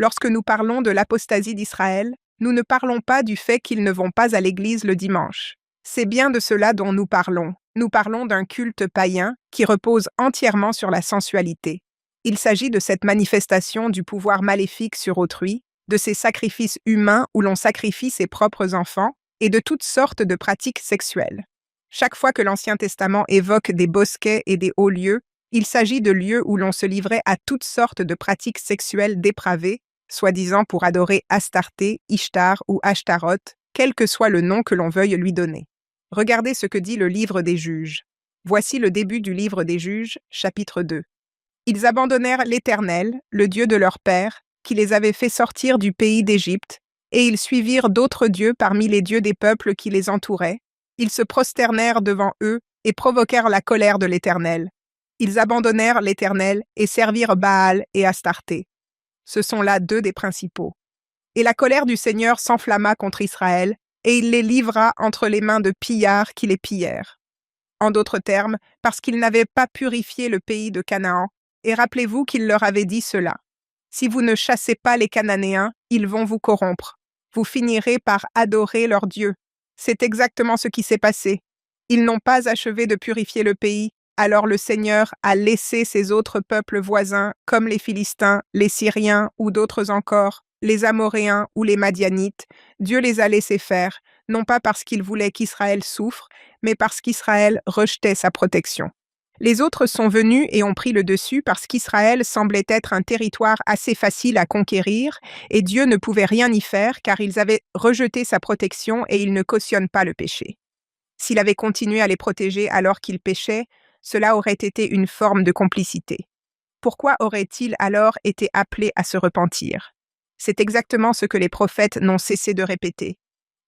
Lorsque nous parlons de l'apostasie d'Israël, nous ne parlons pas du fait qu'ils ne vont pas à l'église le dimanche. C'est bien de cela dont nous parlons. Nous parlons d'un culte païen qui repose entièrement sur la sensualité. Il s'agit de cette manifestation du pouvoir maléfique sur autrui, de ces sacrifices humains où l'on sacrifie ses propres enfants, et de toutes sortes de pratiques sexuelles. Chaque fois que l'Ancien Testament évoque des bosquets et des hauts lieux, il s'agit de lieux où l'on se livrait à toutes sortes de pratiques sexuelles dépravées, soi-disant pour adorer Astarté, Ishtar ou Ashtaroth, quel que soit le nom que l'on veuille lui donner. Regardez ce que dit le livre des Juges. Voici le début du livre des Juges, chapitre 2. Ils abandonnèrent l'Éternel, le Dieu de leur père, qui les avait fait sortir du pays d'Égypte, et ils suivirent d'autres dieux parmi les dieux des peuples qui les entouraient. Ils se prosternèrent devant eux et provoquèrent la colère de l'Éternel. Ils abandonnèrent l'Éternel et servirent Baal et Astarté. Ce sont là deux des principaux. Et la colère du Seigneur s'enflamma contre Israël, et il les livra entre les mains de pillards qui les pillèrent. En d'autres termes, parce qu'ils n'avaient pas purifié le pays de Canaan, et rappelez-vous qu'il leur avait dit cela. Si vous ne chassez pas les Cananéens, ils vont vous corrompre. Vous finirez par adorer leurs dieux. C'est exactement ce qui s'est passé. Ils n'ont pas achevé de purifier le pays, alors le Seigneur a laissé ces autres peuples voisins, comme les Philistins, les Syriens ou d'autres encore, les Amoréens ou les Madianites. Dieu les a laissés faire, non pas parce qu'il voulait qu'Israël souffre, mais parce qu'Israël rejetait sa protection. Les autres sont venus et ont pris le dessus parce qu'Israël semblait être un territoire assez facile à conquérir et Dieu ne pouvait rien y faire car ils avaient rejeté sa protection et il ne cautionne pas le péché. S'il avait continué à les protéger alors qu'ils péchaient, cela aurait été une forme de complicité. Pourquoi aurait-il alors été appelé à se repentir? C'est exactement ce que les prophètes n'ont cessé de répéter.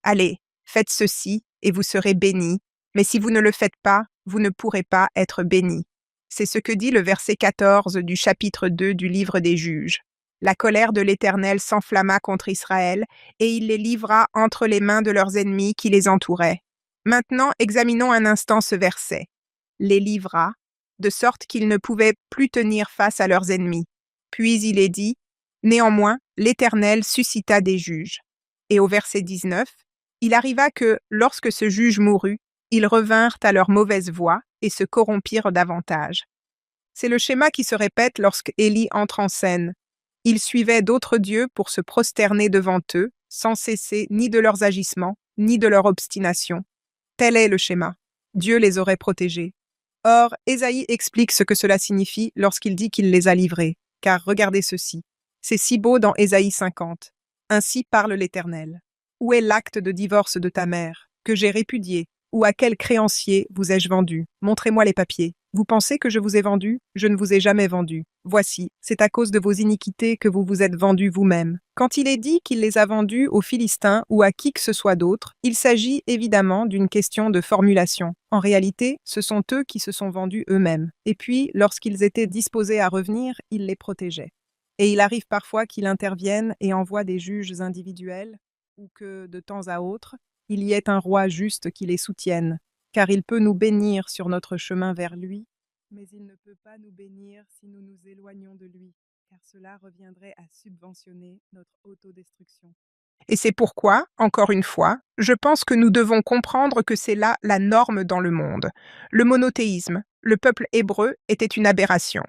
Allez, faites ceci et vous serez bénis, mais si vous ne le faites pas, vous ne pourrez pas être bénis. C'est ce que dit le verset 14 du chapitre 2 du livre des Juges. La colère de l'Éternel s'enflamma contre Israël, et il les livra entre les mains de leurs ennemis qui les entouraient. Maintenant, examinons un instant ce verset. Les livra, de sorte qu'ils ne pouvaient plus tenir face à leurs ennemis. Puis il est dit, néanmoins, l'Éternel suscita des juges. Et au verset 19, il arriva que, lorsque ce juge mourut, ils revinrent à leur mauvaise voie et se corrompirent davantage. C'est le schéma qui se répète lorsque Élie entre en scène. Ils suivaient d'autres dieux pour se prosterner devant eux, sans cesser ni de leurs agissements, ni de leur obstination. Tel est le schéma. Dieu les aurait protégés. Or, Ésaïe explique ce que cela signifie lorsqu'il dit qu'il les a livrés. Car regardez ceci. C'est si beau dans Ésaïe 50. Ainsi parle l'Éternel. Où est l'acte de divorce de ta mère, que j'ai répudié? Ou à quel créancier vous ai-je vendu? Montrez-moi les papiers. Vous pensez que je vous ai vendu? Je ne vous ai jamais vendu. Voici, c'est à cause de vos iniquités que vous vous êtes vendus vous-même. Quand il est dit qu'il les a vendus aux Philistins ou à qui que ce soit d'autre, il s'agit évidemment d'une question de formulation. En réalité, ce sont eux qui se sont vendus eux-mêmes. Et puis, lorsqu'ils étaient disposés à revenir, il les protégeait. Et il arrive parfois qu'il intervienne et envoie des juges individuels, ou que, de temps à autre, il y ait un roi juste qui les soutienne, car il peut nous bénir sur notre chemin vers lui, mais il ne peut pas nous bénir si nous nous éloignons de lui, car cela reviendrait à subventionner notre autodestruction. Et c'est pourquoi, encore une fois, je pense que nous devons comprendre que c'est là la norme dans le monde. Le monothéisme, le peuple hébreu, était une aberration.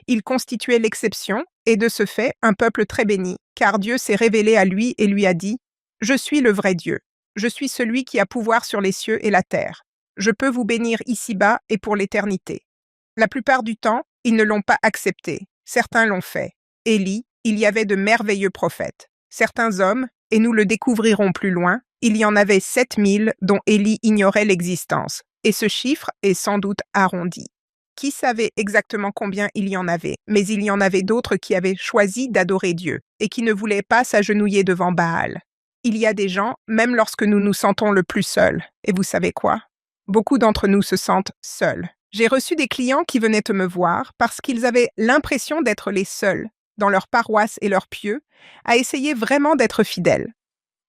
Il constituait l'exception, et de ce fait, un peuple très béni, car Dieu s'est révélé à lui et lui a dit « Je suis le vrai Dieu. Je suis celui qui a pouvoir sur les cieux et la terre. Je peux vous bénir ici-bas et pour l'éternité. » La plupart du temps, ils ne l'ont pas accepté. Certains l'ont fait. Élie, il y avait de merveilleux prophètes. Certains hommes, et nous le découvrirons plus loin, il y en avait 7000 dont Élie ignorait l'existence. Et ce chiffre est sans doute arrondi. Qui savait exactement combien il y en avait, mais il y en avait d'autres qui avaient choisi d'adorer Dieu et qui ne voulaient pas s'agenouiller devant Baal. Il y a des gens, même lorsque nous nous sentons le plus seuls. Et vous savez quoi? Beaucoup d'entre nous se sentent seuls. J'ai reçu des clients qui venaient me voir parce qu'ils avaient l'impression d'être les seuls, dans leur paroisse et leur pieu, à essayer vraiment d'être fidèles.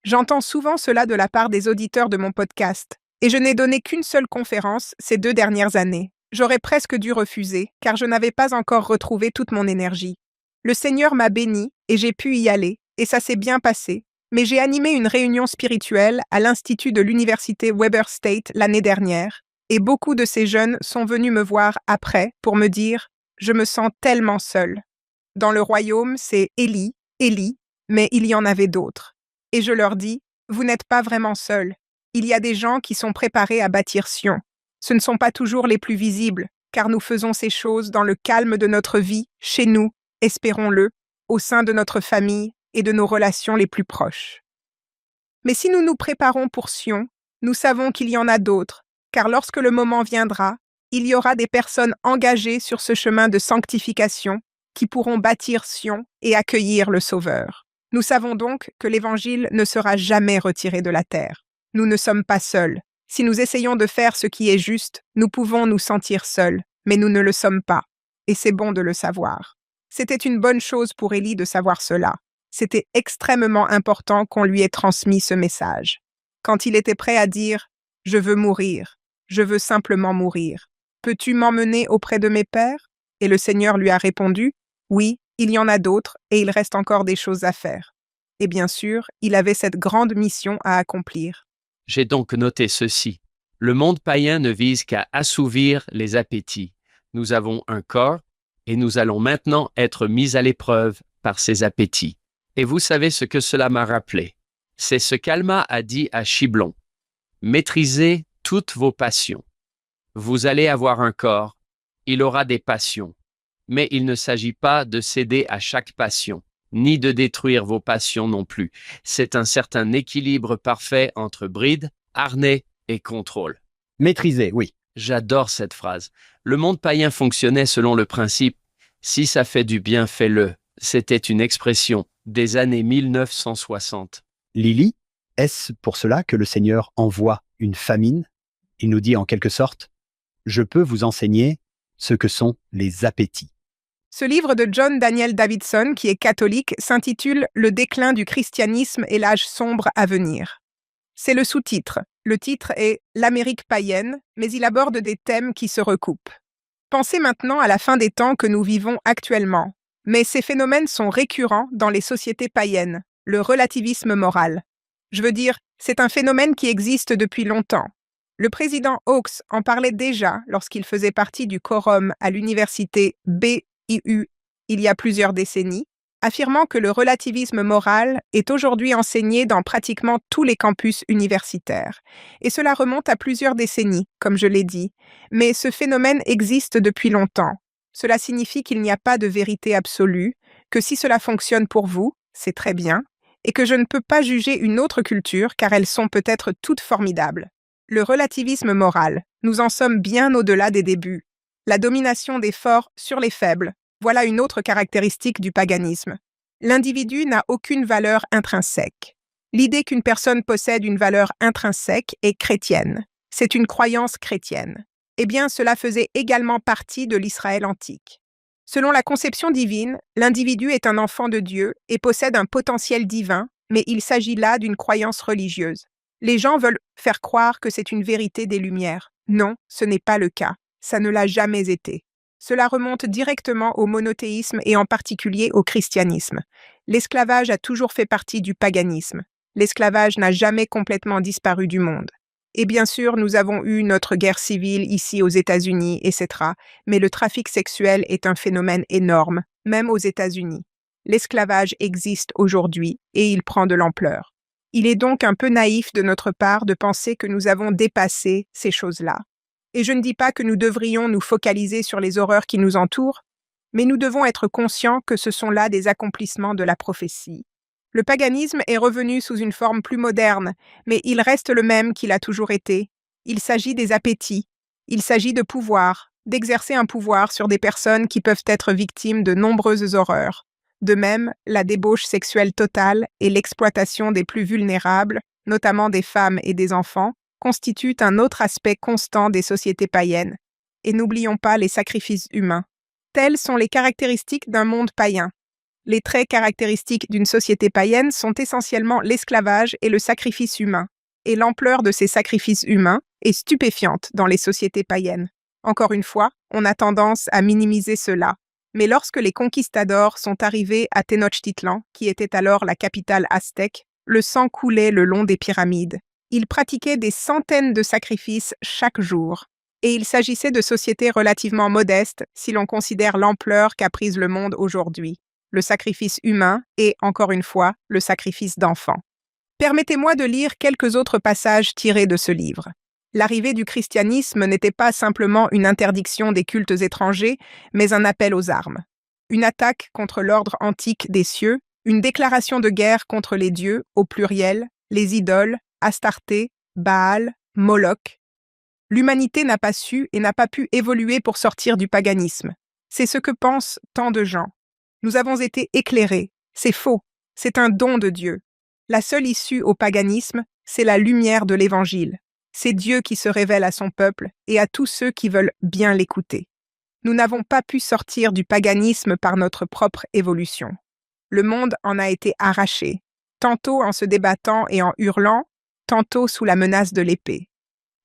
J'entends souvent cela de la part des auditeurs de mon podcast, et je n'ai donné qu'une seule conférence ces 2 dernières années. J'aurais presque dû refuser, car je n'avais pas encore retrouvé toute mon énergie. Le Seigneur m'a béni, et j'ai pu y aller, et ça s'est bien passé. Mais j'ai animé une réunion spirituelle à l'Institut de l'Université Weber State l'année dernière, et beaucoup de ces jeunes sont venus me voir après pour me dire « Je me sens tellement seul ». Dans le royaume, c'est Élie, Élie, mais il y en avait d'autres. Et je leur dis « Vous n'êtes pas vraiment seuls. Il y a des gens qui sont préparés à bâtir Sion. Ce ne sont pas toujours les plus visibles, car nous faisons ces choses dans le calme de notre vie, chez nous, espérons-le, au sein de notre famille et de nos relations les plus proches. Mais si nous nous préparons pour Sion, nous savons qu'il y en a d'autres, car lorsque le moment viendra, il y aura des personnes engagées sur ce chemin de sanctification qui pourront bâtir Sion et accueillir le Sauveur. Nous savons donc que l'Évangile ne sera jamais retiré de la terre. Nous ne sommes pas seuls. Si nous essayons de faire ce qui est juste, nous pouvons nous sentir seuls, mais nous ne le sommes pas. Et c'est bon de le savoir. C'était une bonne chose pour Élie de savoir cela. C'était extrêmement important qu'on lui ait transmis ce message. Quand il était prêt à dire « Je veux mourir, je veux simplement mourir. Peux-tu m'emmener auprès de mes pères ?» Et le Seigneur lui a répondu « Oui, il y en a d'autres et il reste encore des choses à faire. » Et bien sûr, il avait cette grande mission à accomplir. J'ai donc noté ceci. Le monde païen ne vise qu'à assouvir les appétits. Nous avons un corps, et nous allons maintenant être mis à l'épreuve par ces appétits. Et vous savez ce que cela m'a rappelé. C'est ce qu'Alma a dit à Chiblon. Maîtrisez toutes vos passions. Vous allez avoir un corps, il aura des passions. Mais il ne s'agit pas de céder à chaque passion, ni de détruire vos passions non plus. C'est un certain équilibre parfait entre bride, harnais et contrôle. Maîtriser, oui. J'adore cette phrase. Le monde païen fonctionnait selon le principe « si ça fait du bien, fais-le ». C'était une expression des années 1960. Lily, est-ce pour cela que le Seigneur envoie une famine? Il nous dit en quelque sorte « Je peux vous enseigner ce que sont les appétits ». Ce livre de John Daniel Davidson, qui est catholique, s'intitule « Le déclin du christianisme et l'âge sombre à venir ». C'est le sous-titre. Le titre est « L'Amérique païenne », mais il aborde des thèmes qui se recoupent. Pensez maintenant à la fin des temps que nous vivons actuellement. Mais ces phénomènes sont récurrents dans les sociétés païennes, le relativisme moral. Je veux dire, c'est un phénomène qui existe depuis longtemps. Le président Hawks en parlait déjà lorsqu'il faisait partie du quorum à l'université BYU il y a plusieurs décennies, affirmant que le relativisme moral est aujourd'hui enseigné dans pratiquement tous les campus universitaires. Et cela remonte à plusieurs décennies, comme je l'ai dit, mais ce phénomène existe depuis longtemps. Cela signifie qu'il n'y a pas de vérité absolue, que si cela fonctionne pour vous, c'est très bien, et que je ne peux pas juger une autre culture car elles sont peut-être toutes formidables. Le relativisme moral, nous en sommes bien au-delà des débuts. La domination des forts sur les faibles, voilà une autre caractéristique du paganisme. L'individu n'a aucune valeur intrinsèque. L'idée qu'une personne possède une valeur intrinsèque est chrétienne. C'est une croyance chrétienne. Eh bien, cela faisait également partie de l'Israël antique. Selon la conception divine, l'individu est un enfant de Dieu et possède un potentiel divin, mais il s'agit là d'une croyance religieuse. Les gens veulent faire croire que c'est une vérité des Lumières. Non, ce n'est pas le cas. Ça ne l'a jamais été. Cela remonte directement au monothéisme et en particulier au christianisme. L'esclavage a toujours fait partie du paganisme. L'esclavage n'a jamais complètement disparu du monde. Et bien sûr, nous avons eu notre guerre civile ici aux États-Unis, etc. Mais le trafic sexuel est un phénomène énorme, même aux États-Unis. L'esclavage existe aujourd'hui et il prend de l'ampleur. Il est donc un peu naïf de notre part de penser que nous avons dépassé ces choses-là. Et je ne dis pas que nous devrions nous focaliser sur les horreurs qui nous entourent, mais nous devons être conscients que ce sont là des accomplissements de la prophétie. Le paganisme est revenu sous une forme plus moderne, mais il reste le même qu'il a toujours été. Il s'agit des appétits, il s'agit de pouvoir, d'exercer un pouvoir sur des personnes qui peuvent être victimes de nombreuses horreurs. De même, la débauche sexuelle totale et l'exploitation des plus vulnérables, notamment des femmes et des enfants, constituent un autre aspect constant des sociétés païennes. Et n'oublions pas les sacrifices humains. Telles sont les caractéristiques d'un monde païen. Les traits caractéristiques d'une société païenne sont essentiellement l'esclavage et le sacrifice humain. Et l'ampleur de ces sacrifices humains est stupéfiante dans les sociétés païennes. Encore une fois, on a tendance à minimiser cela. Mais lorsque les conquistadors sont arrivés à Tenochtitlan, qui était alors la capitale aztèque, le sang coulait le long des pyramides. Ils pratiquaient des centaines de sacrifices chaque jour. Et il s'agissait de sociétés relativement modestes si l'on considère l'ampleur qu'a prise le monde aujourd'hui. Le sacrifice humain et, encore une fois, le sacrifice d'enfants. Permettez-moi de lire quelques autres passages tirés de ce livre. L'arrivée du christianisme n'était pas simplement une interdiction des cultes étrangers, mais un appel aux armes. Une attaque contre l'ordre antique des cieux, une déclaration de guerre contre les dieux, au pluriel, les idoles, Astarté, Baal, Moloch. L'humanité n'a pas su et n'a pas pu évoluer pour sortir du paganisme. C'est ce que pensent tant de gens. Nous avons été éclairés. C'est faux. C'est un don de Dieu. La seule issue au paganisme, c'est la lumière de l'Évangile. C'est Dieu qui se révèle à son peuple et à tous ceux qui veulent bien l'écouter. Nous n'avons pas pu sortir du paganisme par notre propre évolution. Le monde en a été arraché, tantôt en se débattant et en hurlant, tantôt sous la menace de l'épée.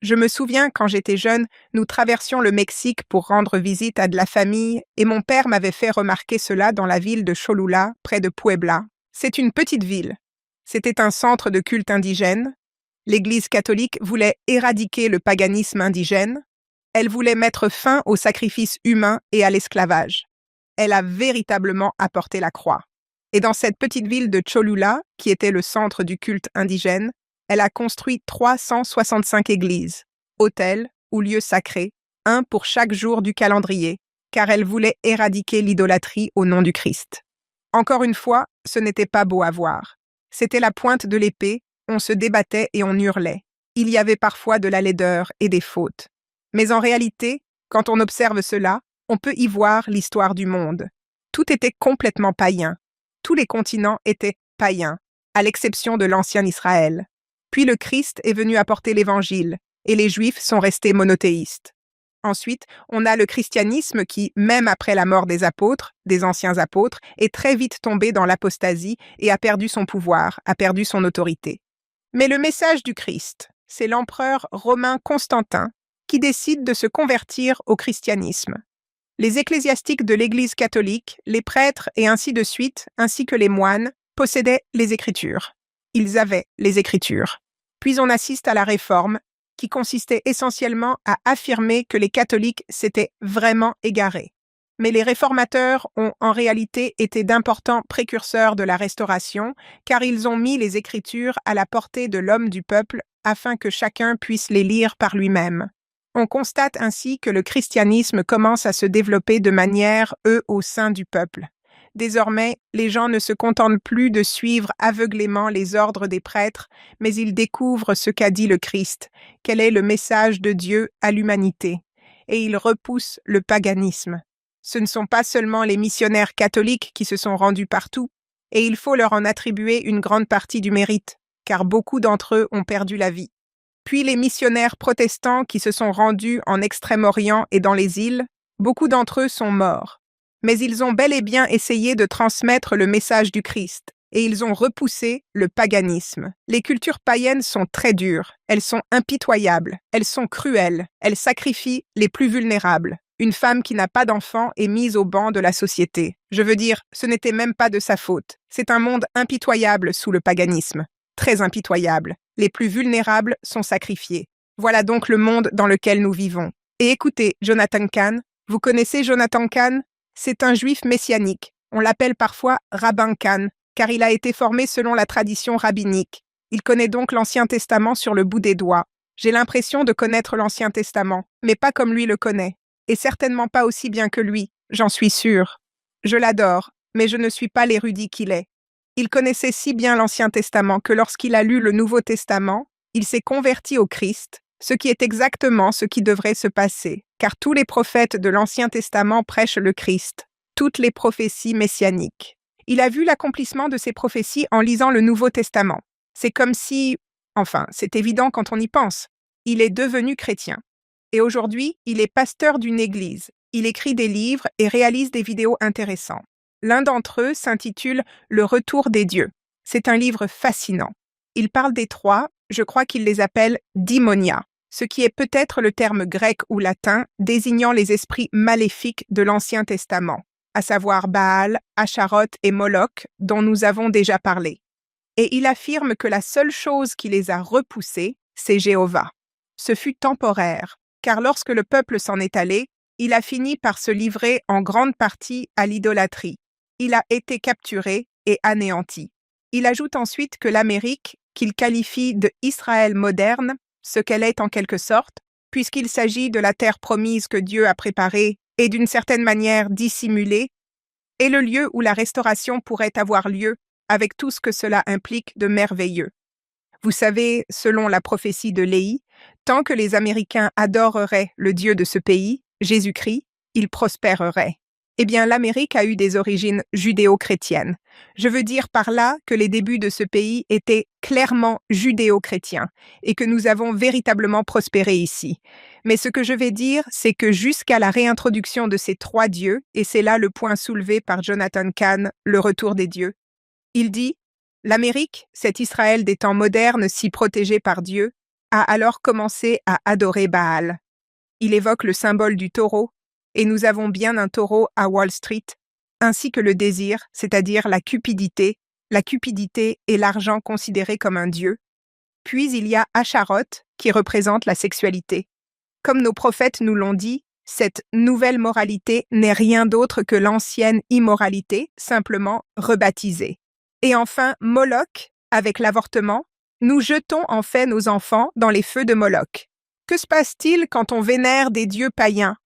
Je me souviens, quand j'étais jeune, nous traversions le Mexique pour rendre visite à de la famille et mon père m'avait fait remarquer cela dans la ville de Cholula, près de Puebla. C'est une petite ville. C'était un centre de culte indigène. L'Église catholique voulait éradiquer le paganisme indigène. Elle voulait mettre fin aux sacrifices humains et à l'esclavage. Elle a véritablement apporté la croix. Et dans cette petite ville de Cholula, qui était le centre du culte indigène, elle a construit 365 églises, hôtels ou lieux sacrés, un pour chaque jour du calendrier, car elle voulait éradiquer l'idolâtrie au nom du Christ. Encore une fois, ce n'était pas beau à voir. C'était la pointe de l'épée, on se débattait et on hurlait. Il y avait parfois de la laideur et des fautes. Mais en réalité, quand on observe cela, on peut y voir l'histoire du monde. Tout était complètement païen. Tous les continents étaient païens, à l'exception de l'ancien Israël. Puis le Christ est venu apporter l'Évangile, et les Juifs sont restés monothéistes. Ensuite, on a le christianisme qui, même après la mort des apôtres, des anciens apôtres, est très vite tombé dans l'apostasie et a perdu son pouvoir, a perdu son autorité. Mais le message du Christ, c'est l'empereur romain Constantin qui décide de se convertir au christianisme. Les ecclésiastiques de l'Église catholique, les prêtres et ainsi de suite, ainsi que les moines, possédaient les Écritures. Ils avaient les Écritures. Puis on assiste à la Réforme, qui consistait essentiellement à affirmer que les catholiques s'étaient vraiment égarés. Mais les réformateurs ont en réalité été d'importants précurseurs de la Restauration, car ils ont mis les Écritures à la portée de l'homme du peuple afin que chacun puisse les lire par lui-même. On constate ainsi que le christianisme commence à se développer de manière, au sein du peuple. Désormais, les gens ne se contentent plus de suivre aveuglément les ordres des prêtres, mais ils découvrent ce qu'a dit le Christ, quel est le message de Dieu à l'humanité, et ils repoussent le paganisme. Ce ne sont pas seulement les missionnaires catholiques qui se sont rendus partout, et il faut leur en attribuer une grande partie du mérite, car beaucoup d'entre eux ont perdu la vie. Puis les missionnaires protestants qui se sont rendus en Extrême-Orient et dans les îles, beaucoup d'entre eux sont morts. Mais ils ont bel et bien essayé de transmettre le message du Christ, et ils ont repoussé le paganisme. Les cultures païennes sont très dures, elles sont impitoyables, elles sont cruelles, elles sacrifient les plus vulnérables. Une femme qui n'a pas d'enfant est mise au banc de la société. Je veux dire, ce n'était même pas de sa faute. C'est un monde impitoyable sous le paganisme. Très impitoyable. Les plus vulnérables sont sacrifiés. Voilà donc le monde dans lequel nous vivons. Et écoutez, Jonathan Cahn, vous connaissez Jonathan Cahn ? C'est un juif messianique. On l'appelle parfois Rabbin Cahn, car il a été formé selon la tradition rabbinique. Il connaît donc l'Ancien Testament sur le bout des doigts. J'ai l'impression de connaître l'Ancien Testament, mais pas comme lui le connaît. Et certainement pas aussi bien que lui, j'en suis sûre. Je l'adore, mais je ne suis pas l'érudit qu'il est. Il connaissait si bien l'Ancien Testament que lorsqu'il a lu le Nouveau Testament, il s'est converti au Christ, ce qui est exactement ce qui devrait se passer. car tous les prophètes de l'Ancien Testament prêchent le Christ, toutes les prophéties messianiques. Il a vu l'accomplissement de ces prophéties en lisant le Nouveau Testament. C'est comme si, enfin, c'est évident quand on y pense, il est devenu chrétien. Et aujourd'hui, il est pasteur d'une église. Il écrit des livres et réalise des vidéos intéressants. L'un d'entre eux s'intitule « Le retour des dieux ». C'est un livre fascinant. Il parle des trois, je crois qu'il les appelle « démonia », ce qui est peut-être le terme grec ou latin désignant les esprits maléfiques de l'Ancien Testament, à savoir Baal, Asharoth et Moloch, dont nous avons déjà parlé. Et il affirme que la seule chose qui les a repoussés, c'est Jéhovah. Ce fut temporaire, car lorsque le peuple s'en est allé, il a fini par se livrer en grande partie à l'idolâtrie. Il a été capturé et anéanti. Il ajoute ensuite que l'Amérique, qu'il qualifie de Israël moderne, ce qu'elle est en quelque sorte, puisqu'il s'agit de la terre promise que Dieu a préparée et d'une certaine manière dissimulée, est le lieu où la restauration pourrait avoir lieu avec tout ce que cela implique de merveilleux. Vous savez, selon la prophétie de Léhi, tant que les Américains adoreraient le Dieu de ce pays, Jésus-Christ, ils prospéreraient. Eh bien, l'Amérique a eu des origines judéo-chrétiennes. Je veux dire par là que les débuts de ce pays étaient clairement judéo-chrétiens et que nous avons véritablement prospéré ici. Mais ce que je vais dire, c'est que jusqu'à la réintroduction de ces trois dieux, et c'est là le point soulevé par Jonathan Cahn, le retour des dieux, il dit « L'Amérique, cet Israël des temps modernes si protégé par Dieu, a alors commencé à adorer Baal. » Il évoque le symbole du taureau, et nous avons bien un taureau à Wall Street, ainsi que le désir, c'est-à-dire la cupidité et l'argent considérés comme un dieu. Puis il y a Asharoth, qui représente la sexualité. Comme nos prophètes nous l'ont dit, cette nouvelle moralité n'est rien d'autre que l'ancienne immoralité, simplement rebaptisée. Et enfin, Moloch, avec l'avortement, nous jetons en fait nos enfants dans les feux de Moloch. Que se passe-t-il quand on vénère des dieux païens?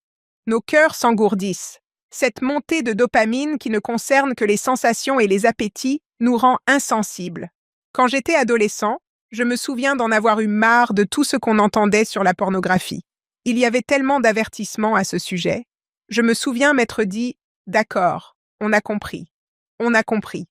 Nos cœurs s'engourdissent. Cette montée de dopamine qui ne concerne que les sensations et les appétits nous rend insensibles. Quand j'étais adolescent, je me souviens d'en avoir eu marre de tout ce qu'on entendait sur la pornographie. Il y avait tellement d'avertissements à ce sujet. Je me souviens m'être dit « D'accord, on a compris. On a compris.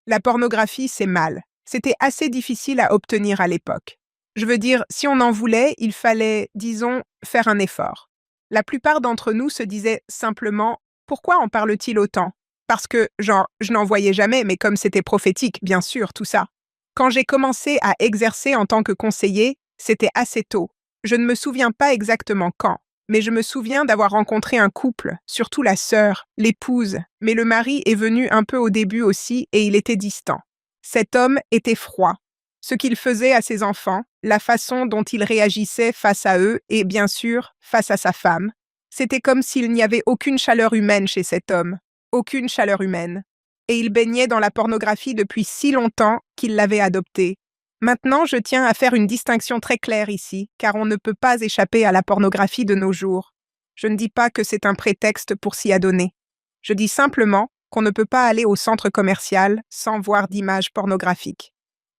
La pornographie, c'est mal. » C'était assez difficile à obtenir à l'époque. Je veux dire, si on en voulait, il fallait, disons, faire un effort. La plupart d'entre nous se disaient simplement « Pourquoi en parle-t-il autant ?» Parce que, genre, je n'en voyais jamais, mais comme c'était prophétique, bien sûr, tout ça. Quand j'ai commencé à exercer en tant que conseiller, c'était assez tôt. Je ne me souviens pas exactement quand, mais je me souviens d'avoir rencontré un couple, surtout la sœur, l'épouse, mais le mari est venu un peu au début aussi et il était distant. Cet homme était froid. Ce qu'il faisait à ses enfants, la façon dont il réagissait face à eux et, bien sûr, face à sa femme. C'était comme s'il n'y avait aucune chaleur humaine chez cet homme. Aucune chaleur humaine. Et il baignait dans la pornographie depuis si longtemps qu'il l'avait adoptée. Maintenant, je tiens à faire une distinction très claire ici, car on ne peut pas échapper à la pornographie de nos jours. Je ne dis pas que c'est un prétexte pour s'y adonner. Je dis simplement qu'on ne peut pas aller au centre commercial sans voir d'images pornographiques.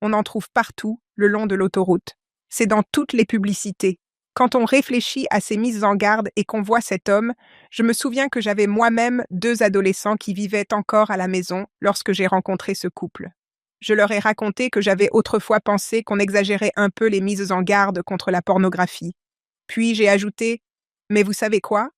On en trouve partout, le long de l'autoroute. C'est dans toutes les publicités. Quand on réfléchit à ces mises en garde et qu'on voit cet homme, je me souviens que j'avais moi-même 2 adolescents qui vivaient encore à la maison lorsque j'ai rencontré ce couple. Je leur ai raconté que j'avais autrefois pensé qu'on exagérait un peu les mises en garde contre la pornographie. Puis j'ai ajouté « Mais vous savez quoi ?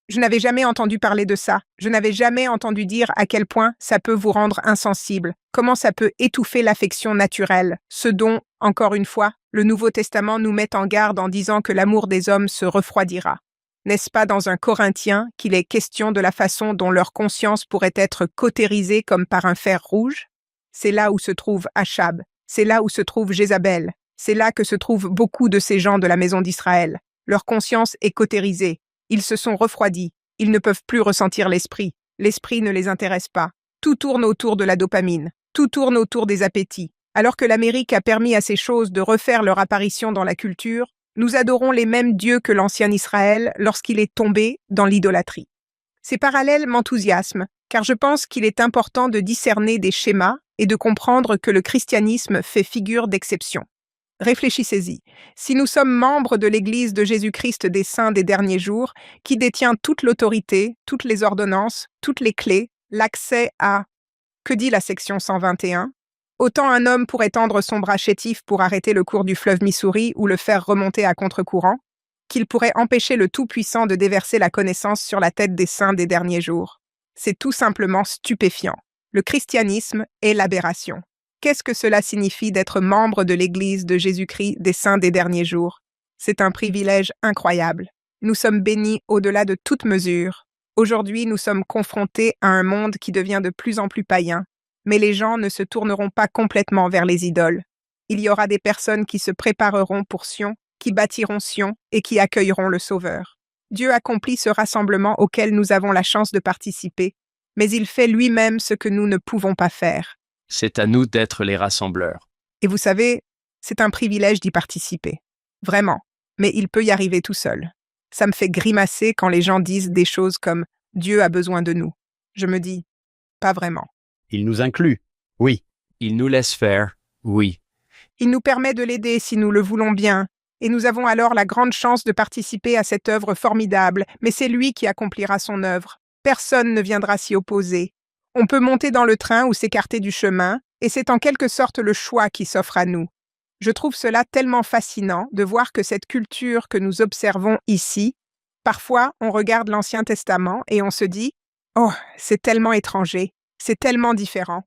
Je n'avais jamais entendu parler de ça. Je n'avais jamais entendu dire à quel point ça peut vous rendre insensible, comment ça peut étouffer l'affection naturelle, ce dont, encore une fois, le Nouveau Testament nous met en garde en disant que l'amour des hommes se refroidira. N'est-ce pas dans un Corinthien qu'il est question de la façon dont leur conscience pourrait être cautérisée comme par un fer rouge? C'est là où se trouve Achab, c'est là où se trouve Jézabel, c'est là que se trouvent beaucoup de ces gens de la maison d'Israël. Leur conscience est cautérisée. Ils se sont refroidis, ils ne peuvent plus ressentir l'esprit ne les intéresse pas. Tout tourne autour de la dopamine, tout tourne autour des appétits. Alors que l'Amérique a permis à ces choses de refaire leur apparition dans la culture, nous adorons les mêmes dieux que l'ancien Israël lorsqu'il est tombé dans l'idolâtrie. Ces parallèles m'enthousiasment, car je pense qu'il est important de discerner des schémas et de comprendre que le christianisme fait figure d'exception. Réfléchissez-y. Si nous sommes membres de l'Église de Jésus-Christ des Saints des derniers jours, qui détient toute l'autorité, toutes les ordonnances, toutes les clés, l'accès à... Que dit la section 121? Autant un homme pourrait tendre son bras chétif pour arrêter le cours du fleuve Missouri ou le faire remonter à contre-courant, qu'il pourrait empêcher le Tout-Puissant de déverser la connaissance sur la tête des saints des derniers jours. C'est tout simplement stupéfiant. Le christianisme est l'aberration. Qu'est-ce que cela signifie d'être membre de l'Église de Jésus-Christ des Saints des derniers jours? C'est un privilège incroyable. Nous sommes bénis au-delà de toute mesure. Aujourd'hui, nous sommes confrontés à un monde qui devient de plus en plus païen, mais les gens ne se tourneront pas complètement vers les idoles. Il y aura des personnes qui se prépareront pour Sion, qui bâtiront Sion et qui accueilleront le Sauveur. Dieu accomplit ce rassemblement auquel nous avons la chance de participer, mais il fait lui-même ce que nous ne pouvons pas faire. C'est à nous d'être les rassembleurs. Et vous savez, c'est un privilège d'y participer. Vraiment. Mais il peut y arriver tout seul. Ça me fait grimacer quand les gens disent des choses comme « Dieu a besoin de nous ». Je me dis « Pas vraiment ». Il nous inclut. Oui. Il nous laisse faire, oui. Il nous permet de l'aider si nous le voulons bien, et nous avons alors la grande chance de participer à cette œuvre formidable, mais c'est lui qui accomplira son œuvre. Personne ne viendra s'y opposer. On peut monter dans le train ou s'écarter du chemin, et c'est en quelque sorte le choix qui s'offre à nous. Je trouve cela tellement fascinant de voir que cette culture que nous observons ici, parfois on regarde l'Ancien Testament et on se dit « Oh, c'est tellement étranger, c'est tellement différent ».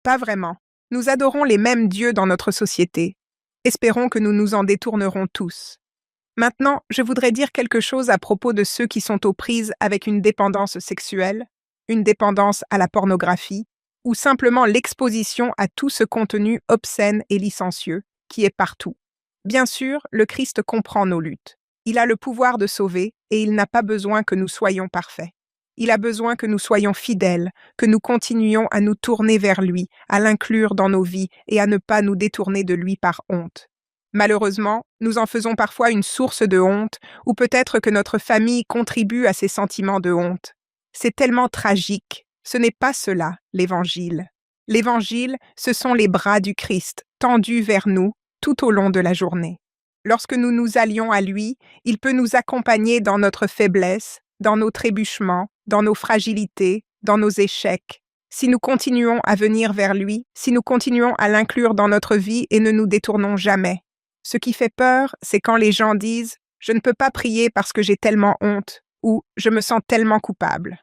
Pas vraiment. Nous adorons les mêmes dieux dans notre société. Espérons que nous nous en détournerons tous. Maintenant, je voudrais dire quelque chose à propos de ceux qui sont aux prises avec une dépendance sexuelle, une dépendance à la pornographie, ou simplement l'exposition à tout ce contenu obscène et licencieux qui est partout. Bien sûr, le Christ comprend nos luttes. Il a le pouvoir de sauver et il n'a pas besoin que nous soyons parfaits. Il a besoin que nous soyons fidèles, que nous continuions à nous tourner vers lui, à l'inclure dans nos vies et à ne pas nous détourner de lui par honte. Malheureusement, nous en faisons parfois une source de honte, ou peut-être que notre famille contribue à ces sentiments de honte. C'est tellement tragique. Ce n'est pas cela, l'Évangile. L'Évangile, ce sont les bras du Christ, tendus vers nous, tout au long de la journée. Lorsque nous nous allions à lui, il peut nous accompagner dans notre faiblesse, dans nos trébuchements, dans nos fragilités, dans nos échecs. Si nous continuons à venir vers lui, si nous continuons à l'inclure dans notre vie et ne nous détournons jamais. Ce qui fait peur, c'est quand les gens disent « Je ne peux pas prier parce que j'ai tellement honte » ou « Je me sens tellement coupable ».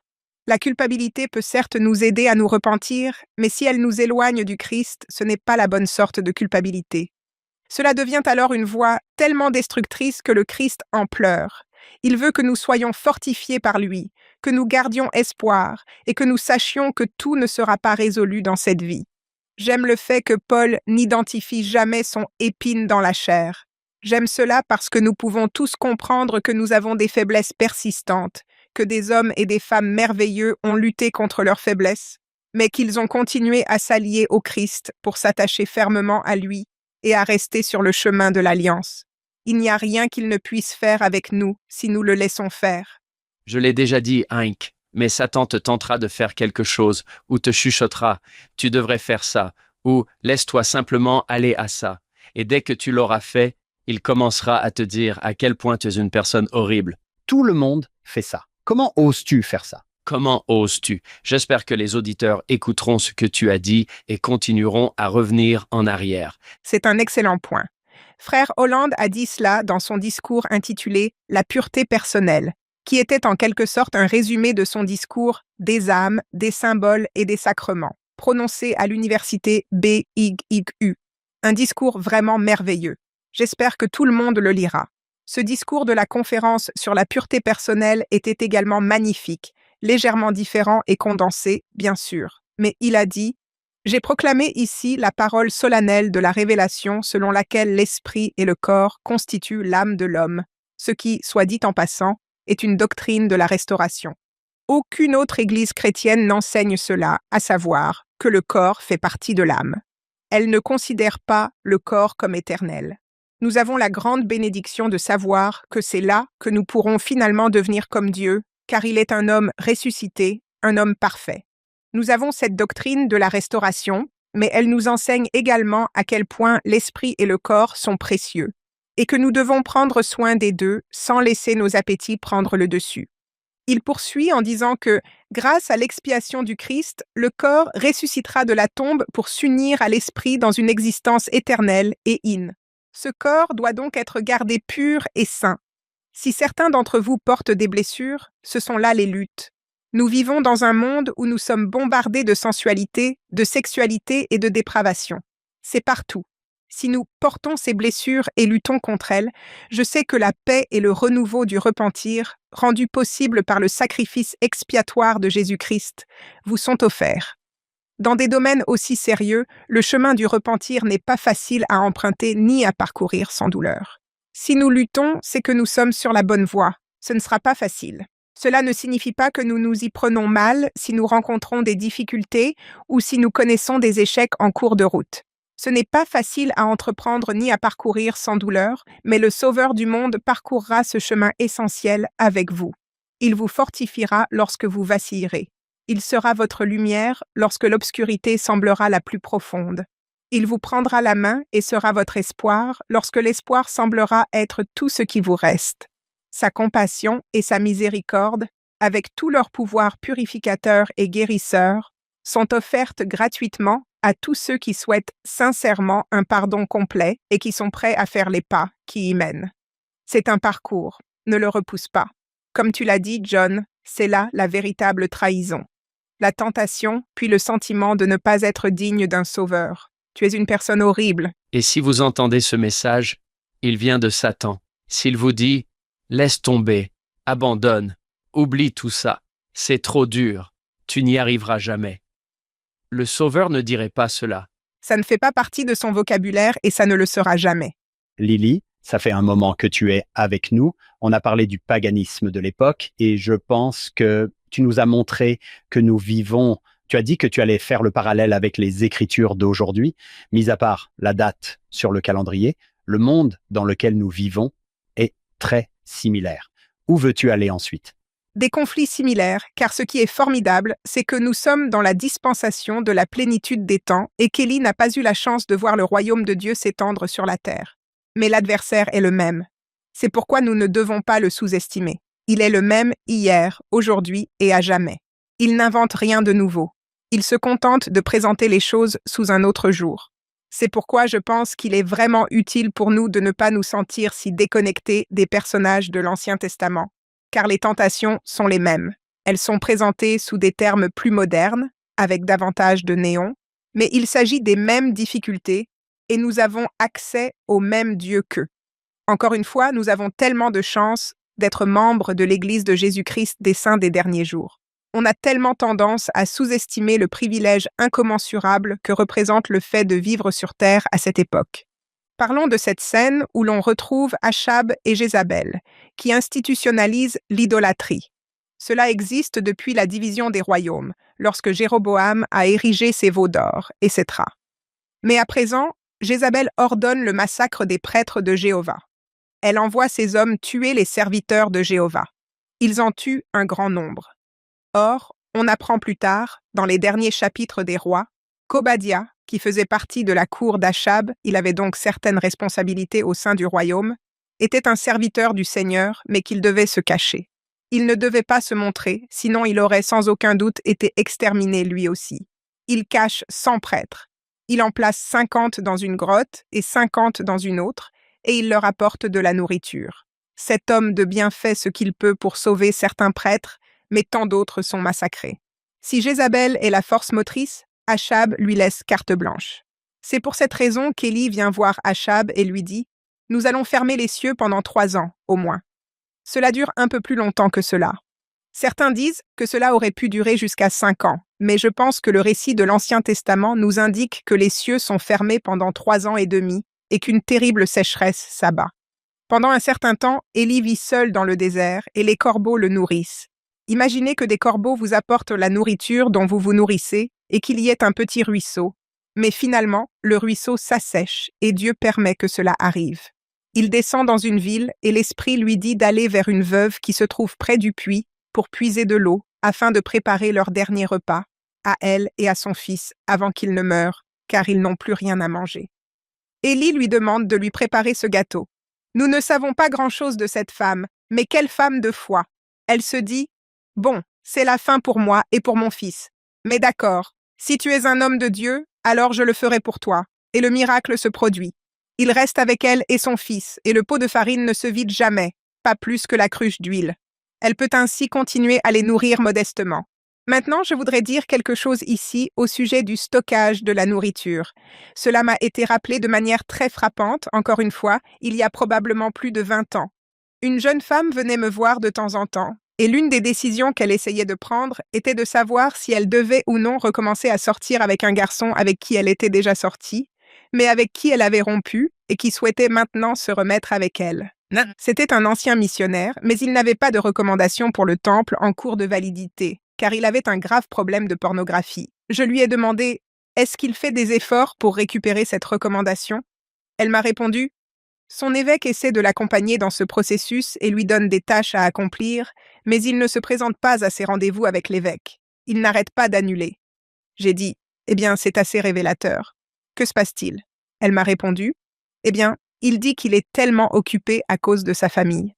La culpabilité peut certes nous aider à nous repentir, mais si elle nous éloigne du Christ, ce n'est pas la bonne sorte de culpabilité. Cela devient alors une voie tellement destructrice que le Christ en pleure. Il veut que nous soyons fortifiés par lui, que nous gardions espoir et que nous sachions que tout ne sera pas résolu dans cette vie. J'aime le fait que Paul n'identifie jamais son épine dans la chair. J'aime cela parce que nous pouvons tous comprendre que nous avons des faiblesses persistantes, que des hommes et des femmes merveilleux ont lutté contre leurs faiblesses, mais qu'ils ont continué à s'allier au Christ pour s'attacher fermement à lui et à rester sur le chemin de l'alliance. Il n'y a rien qu'il ne puisse faire avec nous si nous le laissons faire. Je l'ai déjà dit, Hank, mais Satan te tentera de faire quelque chose, ou te chuchotera, tu devrais faire ça, ou laisse-toi simplement aller à ça. Et dès que tu l'auras fait, il commencera à te dire à quel point tu es une personne horrible. Tout le monde fait ça. Comment oses-tu faire ça? Comment oses-tu? J'espère que les auditeurs écouteront ce que tu as dit et continueront à revenir en arrière. C'est un excellent point. Frère Holland a dit cela dans son discours intitulé « La pureté personnelle », qui était en quelque sorte un résumé de son discours « Des âmes, des symboles et des sacrements », prononcé à l'université BYU. Un discours vraiment merveilleux. J'espère que tout le monde le lira. Ce discours de la conférence sur la pureté personnelle était également magnifique, légèrement différent et condensé, bien sûr. Mais il a dit « J'ai proclamé ici la parole solennelle de la révélation selon laquelle l'esprit et le corps constituent l'âme de l'homme, ce qui, soit dit en passant, est une doctrine de la restauration. Aucune autre église chrétienne n'enseigne cela, à savoir que le corps fait partie de l'âme. Elle ne considère pas le corps comme éternel. Nous avons la grande bénédiction de savoir que c'est là que nous pourrons finalement devenir comme Dieu, car il est un homme ressuscité, un homme parfait. Nous avons cette doctrine de la restauration, mais elle nous enseigne également à quel point l'esprit et le corps sont précieux, et que nous devons prendre soin des deux sans laisser nos appétits prendre le dessus. Il poursuit en disant que, grâce à l'expiation du Christ, le corps ressuscitera de la tombe pour s'unir à l'esprit dans une existence éternelle et in. Ce corps doit donc être gardé pur et saint. Si certains d'entre vous portent des blessures, ce sont là les luttes. Nous vivons dans un monde où nous sommes bombardés de sensualité, de sexualité et de dépravation. C'est partout. Si nous portons ces blessures et luttons contre elles, je sais que la paix et le renouveau du repentir, rendus possibles par le sacrifice expiatoire de Jésus-Christ, vous sont offerts. Dans des domaines aussi sérieux, le chemin du repentir n'est pas facile à emprunter ni à parcourir sans douleur. Si nous luttons, c'est que nous sommes sur la bonne voie. Ce ne sera pas facile. Cela ne signifie pas que nous nous y prenons mal si nous rencontrons des difficultés ou si nous connaissons des échecs en cours de route. Ce n'est pas facile à entreprendre ni à parcourir sans douleur, mais le Sauveur du monde parcourra ce chemin essentiel avec vous. Il vous fortifiera lorsque vous vacillerez. Il sera votre lumière lorsque l'obscurité semblera la plus profonde. Il vous prendra la main et sera votre espoir lorsque l'espoir semblera être tout ce qui vous reste. Sa compassion et sa miséricorde, avec tout leur pouvoir purificateur et guérisseur, sont offertes gratuitement à tous ceux qui souhaitent sincèrement un pardon complet et qui sont prêts à faire les pas qui y mènent. C'est un parcours, ne le repousse pas. Comme tu l'as dit, John, c'est là la véritable trahison. La tentation, puis le sentiment de ne pas être digne d'un sauveur. Tu es une personne horrible. Et si vous entendez ce message, il vient de Satan. S'il vous dit « Laisse tomber, abandonne, oublie tout ça, c'est trop dur, tu n'y arriveras jamais ». Le Sauveur ne dirait pas cela. Ça ne fait pas partie de son vocabulaire et ça ne le sera jamais. Lily, ça fait un moment que tu es avec nous. On a parlé du paganisme de l'époque et je pense que tu nous as montré que nous vivons. Tu as dit que tu allais faire le parallèle avec les Écritures d'aujourd'hui. Mis à part la date sur le calendrier, le monde dans lequel nous vivons est très similaire. Où veux-tu aller ensuite? Des conflits similaires, car ce qui est formidable, c'est que nous sommes dans la dispensation de la plénitude des temps et qu'Élie n'a pas eu la chance de voir le royaume de Dieu s'étendre sur la terre. Mais l'adversaire est le même. C'est pourquoi nous ne devons pas le sous-estimer. Il est le même hier, aujourd'hui et à jamais. Il n'invente rien de nouveau. Il se contente de présenter les choses sous un autre jour. C'est pourquoi je pense qu'il est vraiment utile pour nous de ne pas nous sentir si déconnectés des personnages de l'Ancien Testament. Car les tentations sont les mêmes. Elles sont présentées sous des termes plus modernes, avec davantage de néon, mais il s'agit des mêmes difficultés et nous avons accès au même Dieu qu'eux. Encore une fois, nous avons tellement de chance d'être membres de l'Église de Jésus-Christ des saints des derniers jours. On a tellement tendance à sous-estimer le privilège incommensurable que représente le fait de vivre sur terre à cette époque. Parlons de cette scène où l'on retrouve Achab et Jézabel, qui institutionnalisent l'idolâtrie. Cela existe depuis la division des royaumes, lorsque Jéroboam a érigé ses veaux d'or, etc. Mais à présent, Jézabel ordonne le massacre des prêtres de Jéhovah. Elle envoie ses hommes tuer les serviteurs de Jéhovah. Ils en tuent un grand nombre. Or, on apprend plus tard, dans les derniers chapitres des rois, qu'Obadiah, qui faisait partie de la cour d'Achab, il avait donc certaines responsabilités au sein du royaume, était un serviteur du Seigneur, mais qu'il devait se cacher. Il ne devait pas se montrer, sinon il aurait sans aucun doute été exterminé lui aussi. Il cache 100 prêtres. Il en place 50 dans une grotte et 50 dans une autre, et il leur apporte de la nourriture. Cet homme de bien fait ce qu'il peut pour sauver certains prêtres, mais tant d'autres sont massacrés. Si Jézabel est la force motrice, Achab lui laisse carte blanche. C'est pour cette raison qu'Élie vient voir Achab et lui dit « Nous allons fermer les cieux pendant 3 ans, au moins. » Cela dure un peu plus longtemps que cela. Certains disent que cela aurait pu durer jusqu'à 5 ans, mais je pense que le récit de l'Ancien Testament nous indique que les cieux sont fermés pendant 3 ans et demi et qu'une terrible sécheresse s'abat. Pendant un certain temps, Élie vit seul dans le désert et les corbeaux le nourrissent. Imaginez que des corbeaux vous apportent la nourriture dont vous vous nourrissez et qu'il y ait un petit ruisseau. Mais finalement, le ruisseau s'assèche et Dieu permet que cela arrive. Il descend dans une ville et l'Esprit lui dit d'aller vers une veuve qui se trouve près du puits pour puiser de l'eau afin de préparer leur dernier repas, à elle et à son fils, avant qu'ils ne meurent, car ils n'ont plus rien à manger. Élie lui demande de lui préparer ce gâteau. Nous ne savons pas grand-chose de cette femme, mais quelle femme de foi! Elle se dit « Bon, c'est la fin pour moi et pour mon fils. Mais d'accord, si tu es un homme de Dieu, alors je le ferai pour toi. » Et le miracle se produit. Il reste avec elle et son fils, et le pot de farine ne se vide jamais, pas plus que la cruche d'huile. Elle peut ainsi continuer à les nourrir modestement. Maintenant, je voudrais dire quelque chose ici au sujet du stockage de la nourriture. Cela m'a été rappelé de manière très frappante, encore une fois, il y a probablement plus de 20 ans. Une jeune femme venait me voir de temps en temps, et l'une des décisions qu'elle essayait de prendre était de savoir si elle devait ou non recommencer à sortir avec un garçon avec qui elle était déjà sortie, mais avec qui elle avait rompu et qui souhaitait maintenant se remettre avec elle. C'était un ancien missionnaire, mais il n'avait pas de recommandation pour le temple en cours de validité, car il avait un grave problème de pornographie. Je lui ai demandé « Est-ce qu'il fait des efforts pour récupérer cette recommandation ?» Elle m'a répondu « Son évêque essaie de l'accompagner dans ce processus et lui donne des tâches à accomplir, mais il ne se présente pas à ses rendez-vous avec l'évêque. Il n'arrête pas d'annuler. » J'ai dit « Eh bien, c'est assez révélateur. Que se passe-t-il ?» Elle m'a répondu « Eh bien, il dit qu'il est tellement occupé à cause de sa famille.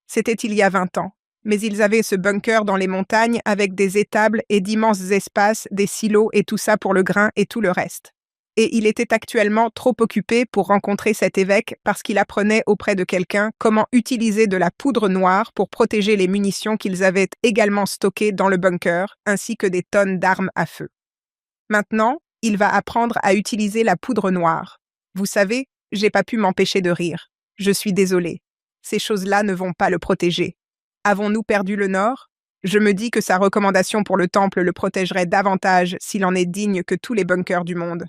C'était il y a 20 ans, mais ils avaient ce bunker dans les montagnes avec des étables et d'immenses espaces, des silos et tout ça pour le grain et tout le reste. Et il était actuellement trop occupé pour rencontrer cet évêque parce qu'il apprenait auprès de quelqu'un comment utiliser de la poudre noire pour protéger les munitions qu'ils avaient également stockées dans le bunker, ainsi que des tonnes d'armes à feu. Maintenant, il va apprendre à utiliser la poudre noire. Vous savez, j'ai pas pu m'empêcher de rire. Je suis désolée. Ces choses-là ne vont pas le protéger. Avons-nous perdu le Nord? Je me dis que sa recommandation pour le temple le protégerait davantage s'il en est digne que tous les bunkers du monde.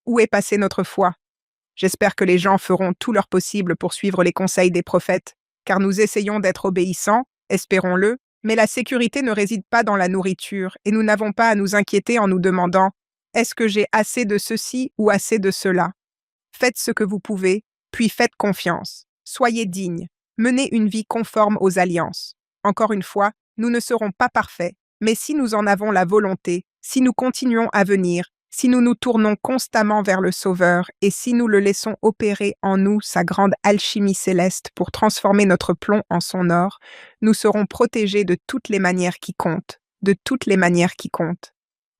Où est passée notre foi? J'espère que les gens feront tout leur possible pour suivre les conseils des prophètes, car nous essayons d'être obéissants, espérons-le, mais la sécurité ne réside pas dans la nourriture et nous n'avons pas à nous inquiéter en nous demandant « Est-ce que j'ai assez de ceci ou assez de cela ?» Faites ce que vous pouvez, puis faites confiance. Soyez dignes. Menez une vie conforme aux alliances. Encore une fois, nous ne serons pas parfaits, mais si nous en avons la volonté, si nous continuons à venir, si nous nous tournons constamment vers le Sauveur et si nous le laissons opérer en nous sa grande alchimie céleste pour transformer notre plomb en son or, nous serons protégés de toutes les manières qui comptent, de toutes les manières qui comptent.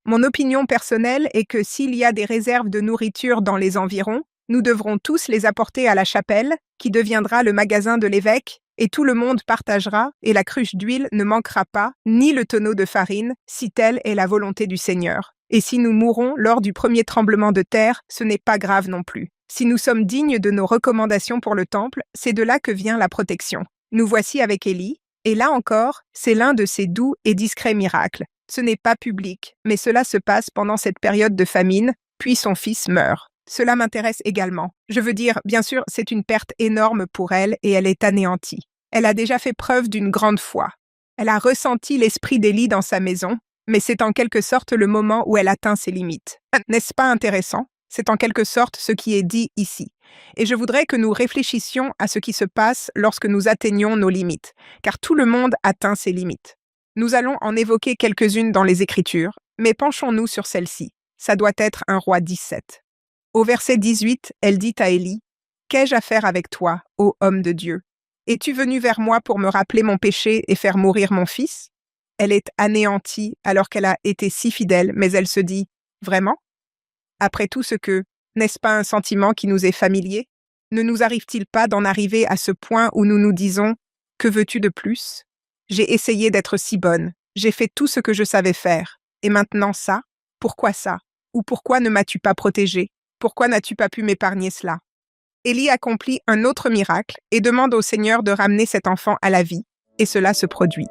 Mon opinion personnelle est que s'il y a des réserves de nourriture dans les environs, nous devrons tous les apporter à la chapelle, qui deviendra le magasin de l'évêque, et tout le monde partagera, et la cruche d'huile ne manquera pas, ni le tonneau de farine, si telle est la volonté du Seigneur. Et si nous mourons lors du premier tremblement de terre, ce n'est pas grave non plus. Si nous sommes dignes de nos recommandations pour le temple, c'est de là que vient la protection. Nous voici avec Élie, et là encore, c'est l'un de ces doux et discrets miracles. Ce n'est pas public, mais cela se passe pendant cette période de famine, puis son fils meurt. Cela m'intéresse également. Je veux dire, bien sûr, c'est une perte énorme pour elle et elle est anéantie. Elle a déjà fait preuve d'une grande foi. Elle a ressenti l'esprit d'Élie dans sa maison, mais c'est en quelque sorte le moment où elle atteint ses limites. N'est-ce pas intéressant? C'est en quelque sorte ce qui est dit ici. Et je voudrais que nous réfléchissions à ce qui se passe lorsque nous atteignons nos limites, car tout le monde atteint ses limites. Nous allons en évoquer quelques-unes dans les Écritures, mais penchons-nous sur celle-ci. Ça doit être un roi 17. Au verset 18, elle dit à Élie, « Qu'ai-je à faire avec toi, ô homme de Dieu? Es-tu venu vers moi pour me rappeler mon péché et faire mourir mon fils ?» Elle est anéantie alors qu'elle a été si fidèle, mais elle se dit, « Vraiment? Après tout ce que, n'est-ce pas un sentiment qui nous est familier? Ne nous arrive-t-il pas d'en arriver à ce point où nous nous disons, « Que veux-tu de plus? J'ai essayé d'être si bonne, j'ai fait tout ce que je savais faire, et maintenant ça? Pourquoi ça? Ou pourquoi ne m'as-tu pas protégée? Pourquoi n'as-tu pas pu m'épargner cela ?» Élie accomplit un autre miracle et demande au Seigneur de ramener cet enfant à la vie, et cela se produit.